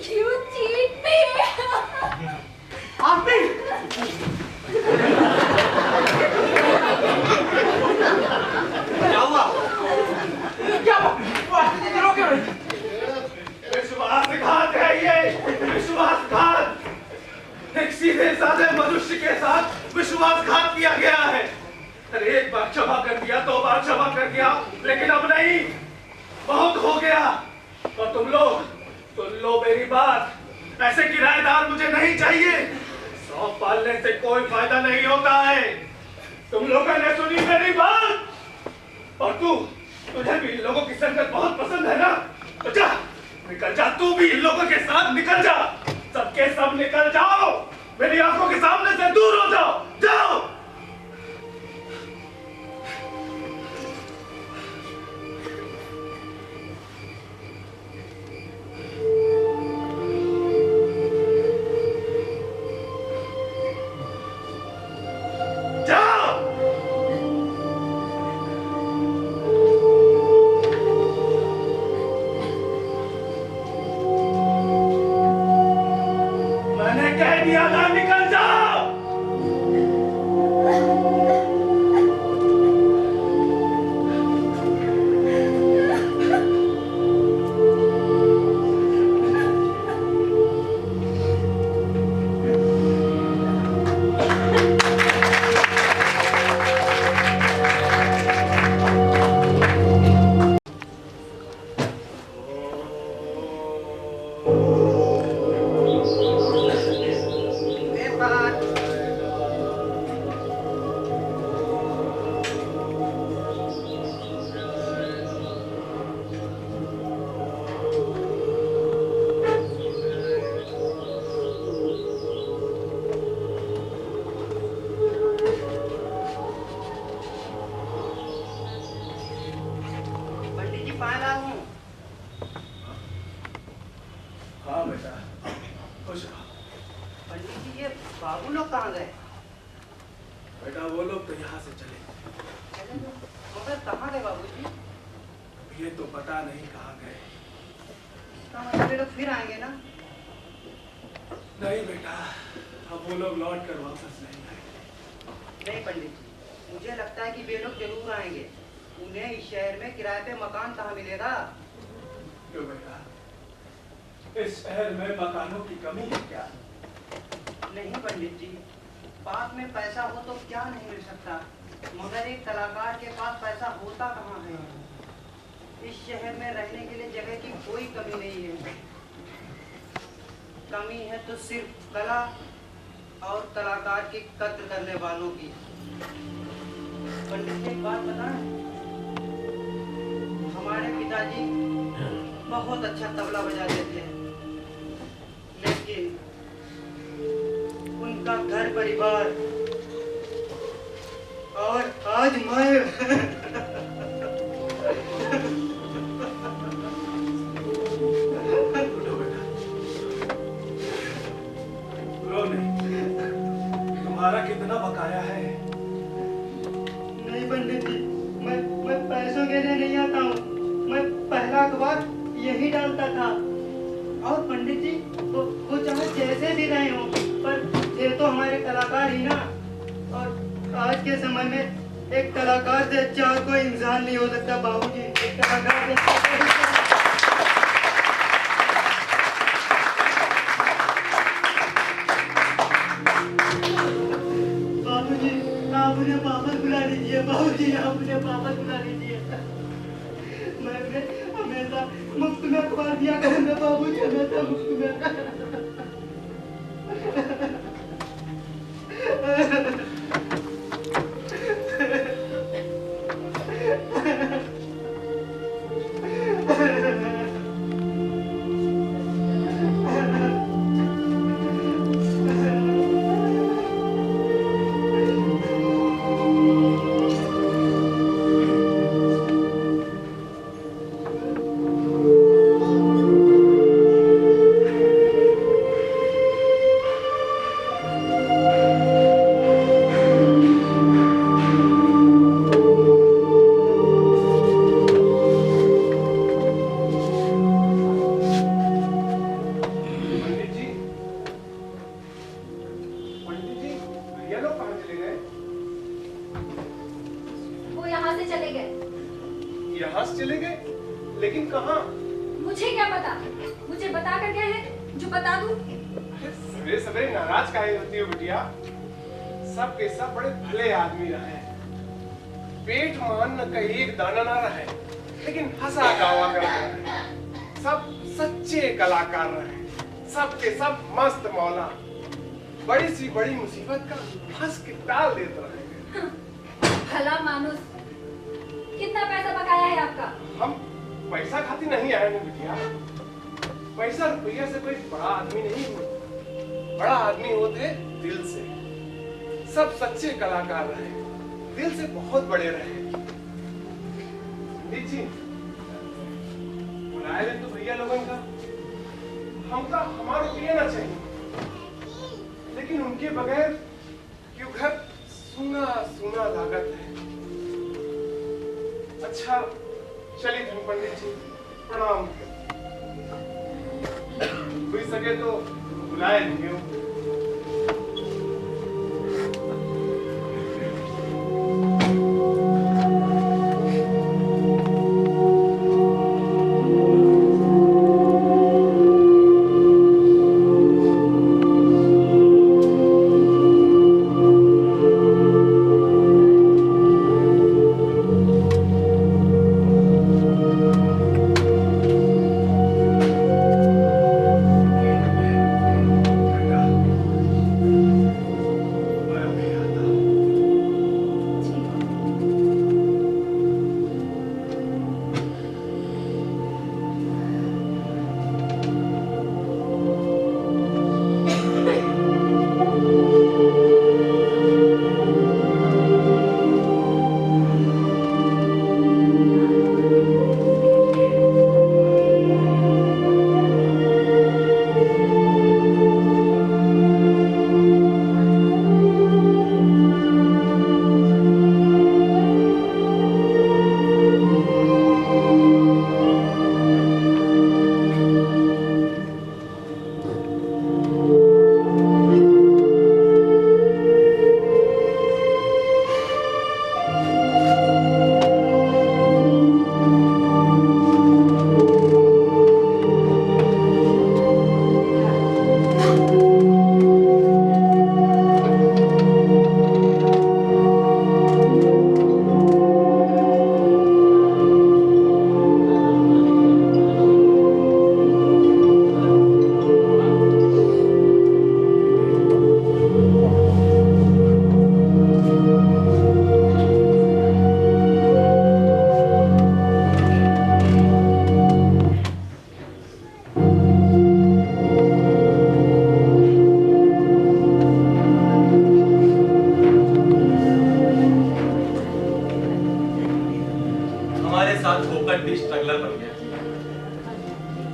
You cheat me! आरती! क्या हुआ? क्या वो आरती दीदी रो क्यों रही? विश्वासघात है ये, विश्वासघात। एक सीधे साधे मनुष्य के साथ विश्वासघात किया गया है। अरे एक बार क्षमा कर दिया, 2 बार क्षमा कर दिया, लेकिन अब नहीं, बहुत हो गया। और तुम लोग सुन लो मेरी बात, ऐसे किराएदार मुझे नहीं चाहिए। 100 पालने से कोई फायदा नहीं होता है। तुम लोगों ने सुनी मेरी बात? और तुझे भी इन लोगों की संगत बहुत पसंद है ना? तो जा, निकल जा, तू भी इन लोगों के साथ निकल जा। सबके सब निकल जाओ, मेरी आंखों के सामने से दूर हो जाओ, जाओ। निकल जाओ। बाबू लोग कहाँ गए? बेटा वो लोग तो यहाँ से चले। मगर कहाँ गए बाबूजी? ये तो पता नहीं कहाँ गए। इसका मतलब ये लोग फिर आएंगे ना? नहीं बेटा, अब वो लोग लौट कर वापस नहीं आएंगे। नहीं पंडित जी, मुझे लगता है कि वे लोग जरूर आएंगे। उन्हें इस शहर में किराए पे मकान कहाँ मिलेगा? क्यों बेटा, इस शहर में मकानों की कमी है क्या? नहीं पंडित जी, पास में पैसा हो तो क्या नहीं मिल सकता, मगर एक कलाकार के पास पैसा होता कहाँ है? इस शहर में रहने के लिए जगह की कोई कमी नहीं है। कमी है तो सिर्फ कला और कलाकार की कद्र करने वालों की। पंडित जी एक बात बताएं, हमारे पिताजी बहुत अच्छा तबला बजाते थे, लेकिन उनका घर परिवार और आज मैं रो नहीं, तुम्हारा कितना बकाया है? नहीं पंडित जी, मैं पैसों के लिए नहीं आता हूँ। मैं पहला अखबार यही डालता था। और पंडित जी वो चाहे जैसे भी रहे हों, पर थे तो हमारे कलाकार ही ना। और आज के समय में एक कलाकार से अच्छा कोई इंसान नहीं हो सकता बाबूजी। एक कलाकार से बाबूजी, आप उन्हें वापस बुला लीजिए। बाबूजी, आप उन्हें वापस बुला लीजिए। मैं उन्हें हमेशा मुफ्त में अखबार दिया करूँगा बाबूजी, हमेशा मुफ्त में। वो यहाँ से चले गए। यहाँ से चले गए? लेकिन कहाँ? मुझे क्या पता? मुझे बता कर क्या है जो बता दूं? सवेरे सवेरे नाराज काहे होती हो बिटिया? सब के सब बड़े भले आदमी रहे। पेट मान न का एक दाना ना रहे, लेकिन हंसा गावा कर रहे। सब सच्चे कलाकार रहे, सब के सब मस्त मौला। बड़ी सी बड़ी मुसीबत का हंस के टाल देते रहे। भला मानुस, कितना पैसा बकाया है आपका? हम पैसा खाती नहीं आए हैं बिटिया। पैसा रुपया से कोई बड़ा आदमी नहीं होता। बड़ा आदमी होते दिल से। सब सच्चे कलाकार रहे, दिल से बहुत बड़े रहे। जी बुलाए ले तो भैया लोगों का हमका हमारा रुपया ना चाहिए, लेकिन उनके बगैर क्यों घर सुना सुना लागत है। अच्छा चलिए धन पंडित जी, प्रणाम। हुई सके तो बुलाए लेंगे।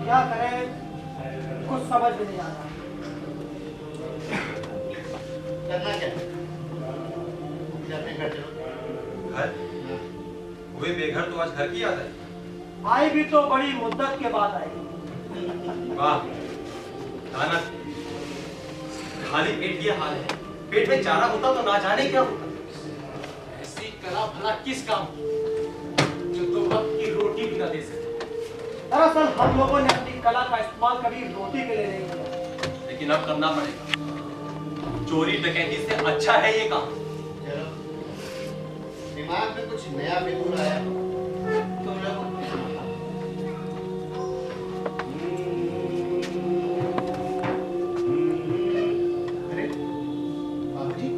क्या करें कुछ समझ में नहीं आ रहा। करना क्या है? अपने घर चलो। घर? हुए बेघर तो आज घर की याद है। आई भी तो बड़ी मुद्दत के बाद आई। वाह दाना, खाली पेट ये हाल है। पेट में चारा होता तो ना जाने क्या होता। ऐसी कला भला किस काम जो दो वक्त की रोटी भी ना दे सके। दरअसल हम लोगों ने अपनी कला का इस्तेमाल कभी रोटी के लिए नहीं किया, लेकिन अब करना पड़ेगा। चोरी डकैती से अच्छा है ये काम। चलो दिमाग में कुछ नया बिल्कुल आया तुम लोग। अरे बाबूजी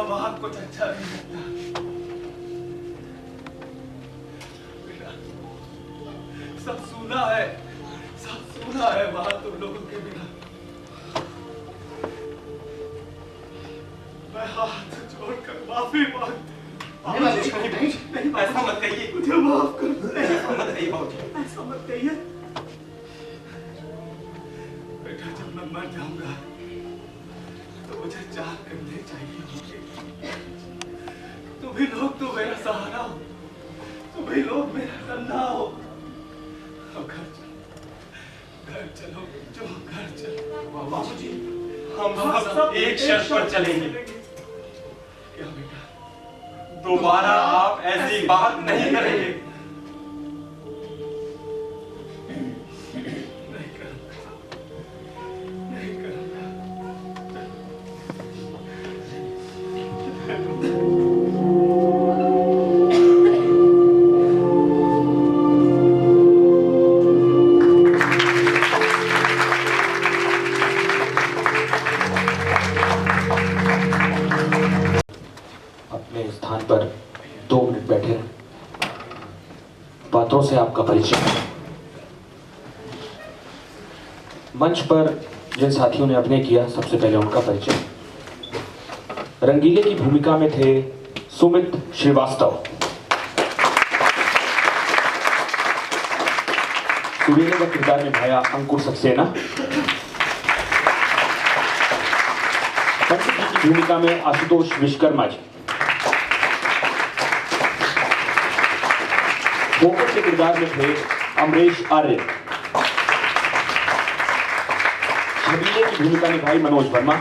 दिमाग कुछ अच्छा नहीं लगता। बेटा, सब सुना है वहां तुम लोगों के बिना। मैं हाथ जोड़कर माफी मांगता। नहीं, ऐसा मत कहिए। मुझे माफ कर दो। ऐसा मत कहिए बाबूजी। ऐसा मत कहिए। बेटा, जब मैं मर जाऊंगा तो मुझे 4 कंधे चाहिए होंगे। तुम्ही लोग तो मेरा सहारा हो, तुम्ही लोग मेरा कंधा हो। अब घर चलो बच्चों, घर चलो। बाबूजी, हम सब एक शर्त पर चलेंगे। क्या बेटा? दोबारा आप ऐसी बात नहीं करेंगे। नहीं करूंगा। अपने स्थान पर 2 मिनट बैठे रहें। पात्रों से आपका परिचय। मंच पर जिन साथियों ने अभिनय किया, सबसे पहले उनका परिचय। रंगीले की भूमिका में थे सुमित श्रीवास्तव, सुरीले का किरदार निभाया अंकुर सक्सेना, पंडित जी की भूमिका में आशुतोष विश्वकर्मा जी, फोकट के किरदार में थे अमरीश आर्य, छबीले की भूमिका निभाई मनोज वर्मा,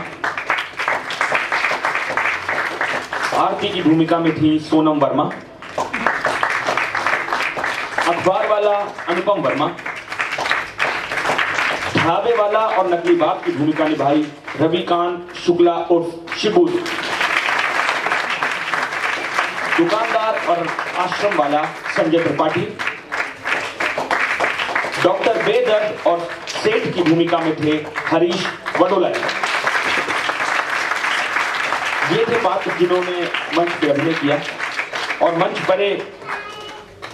आरती की भूमिका में थी सोनम वर्मा, अखबार वाला अनुपम वर्मा, ढाबे वाला और नकली बाप की भूमिका निभाई रविकांत शुक्ला उर्फ शिबू, दुकानदार और आश्रम वाला संजय त्रिपाठी, डॉक्टर बेदर्द और सेठ की भूमिका में थे हरीश वडोला। ये थे पात्र जिन्होंने मंच पर अभिनय किया। और मंच परे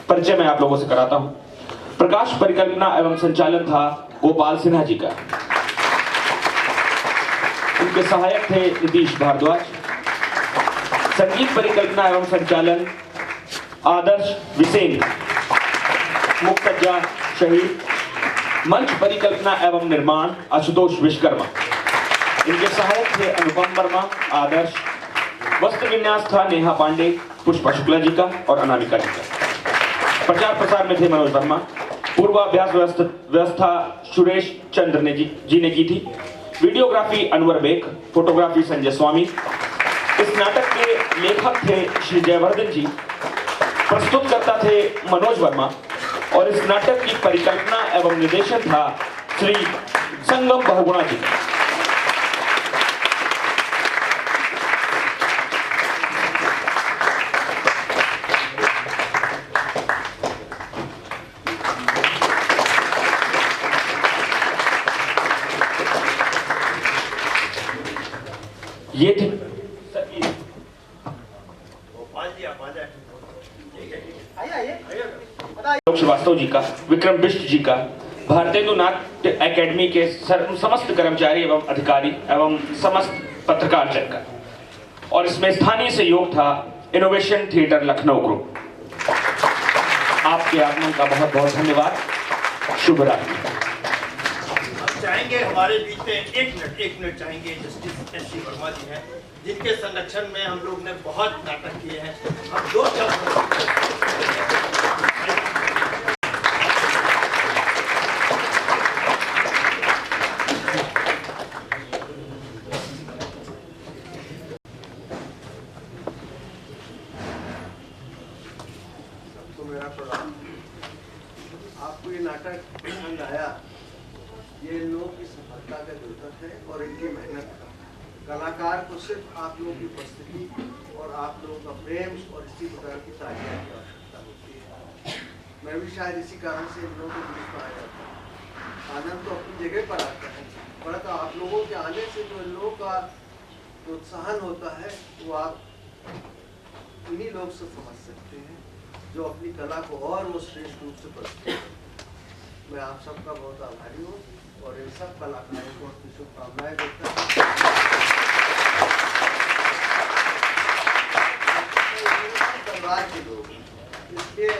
परिचय मैं आप लोगों से कराता हूं। प्रकाश परिकल्पना एवं संचालन था गोपाल सिन्हा जी का। उनके सहायक थे नीतीश भारद्वाज। संगीत परिकल्पना एवं संचालन आदर्श विसेन, मुक्तजा शहीद। मंच परिकल्पना एवं निर्माण आशुतोष विश्वकर्मा। इनके सहायक थे अनुपम वर्मा, आदर्श। वस्त्र विन्यास था नेहा पांडे, पुष्पा शुक्ला जी का और अनामिका जी का। प्रचार प्रसार में थे मनोज वर्मा। पूर्वाभ्यास व्यवस्था सुरेश चंद्र जी ने की थी। Videography Anwar Baig, photography Sanjay Swami. इस नाटक के लेखक थे श्री जयवर्धन जी, प्रस्तुतकर्ता थे मनोज वर्मा और इस नाटक की परिकल्पना एवं निर्देशन था श्री संगम बहुगुणा जी। ये थे श्रीवास्तव जी का, विक्रम बिष्ट जी का, भारतेंदु नाट्य एकेडमी के समस्त कर्मचारी एवं अधिकारी एवं समस्त पत्रकार का। और इसमें स्थानीय सहयोग था इनोवेशन थिएटर लखनऊ ग्रुप। आपके आगमन का बहुत बहुत धन्यवाद। शुभ रात्रि। चाहेंगे हमारे बीच में एक मिनट चाहेंगे जस्टिस एस सी वर्मा जी हैं, जिनके संरक्षण में हम लोग ने बहुत नाटक किए हैं। हम 2 शब्द आपको ये नाटक पसंद आया, ये लोगों की सफलता का द्योतक है और इनकी मेहनत का। कलाकार को सिर्फ आप लोगों की उपस्थिति और आप लोगों का प्रेम और इसी प्रकार की तालियां की आवश्यकता होती है। मैं भी शायद इसी कारण से इन लोगों को बीच में आ जाता हूँ। आनंद तो अपनी जगह पर आता है, परंतु आप लोगों के आने से जो इन लोगों का प्रोत्साहन होता है वो आप उन्हीं लोग से समझ सकते हैं जो अपनी कला को और वो श्रेष्ठ रूप से प्रस्तुत करते हैं। मैं आप सबका बहुत आभारी हूँ और इन सब कलाकारों को अपनी शुभकामनाएं देता हूँ। परिवार के लोग इसलिए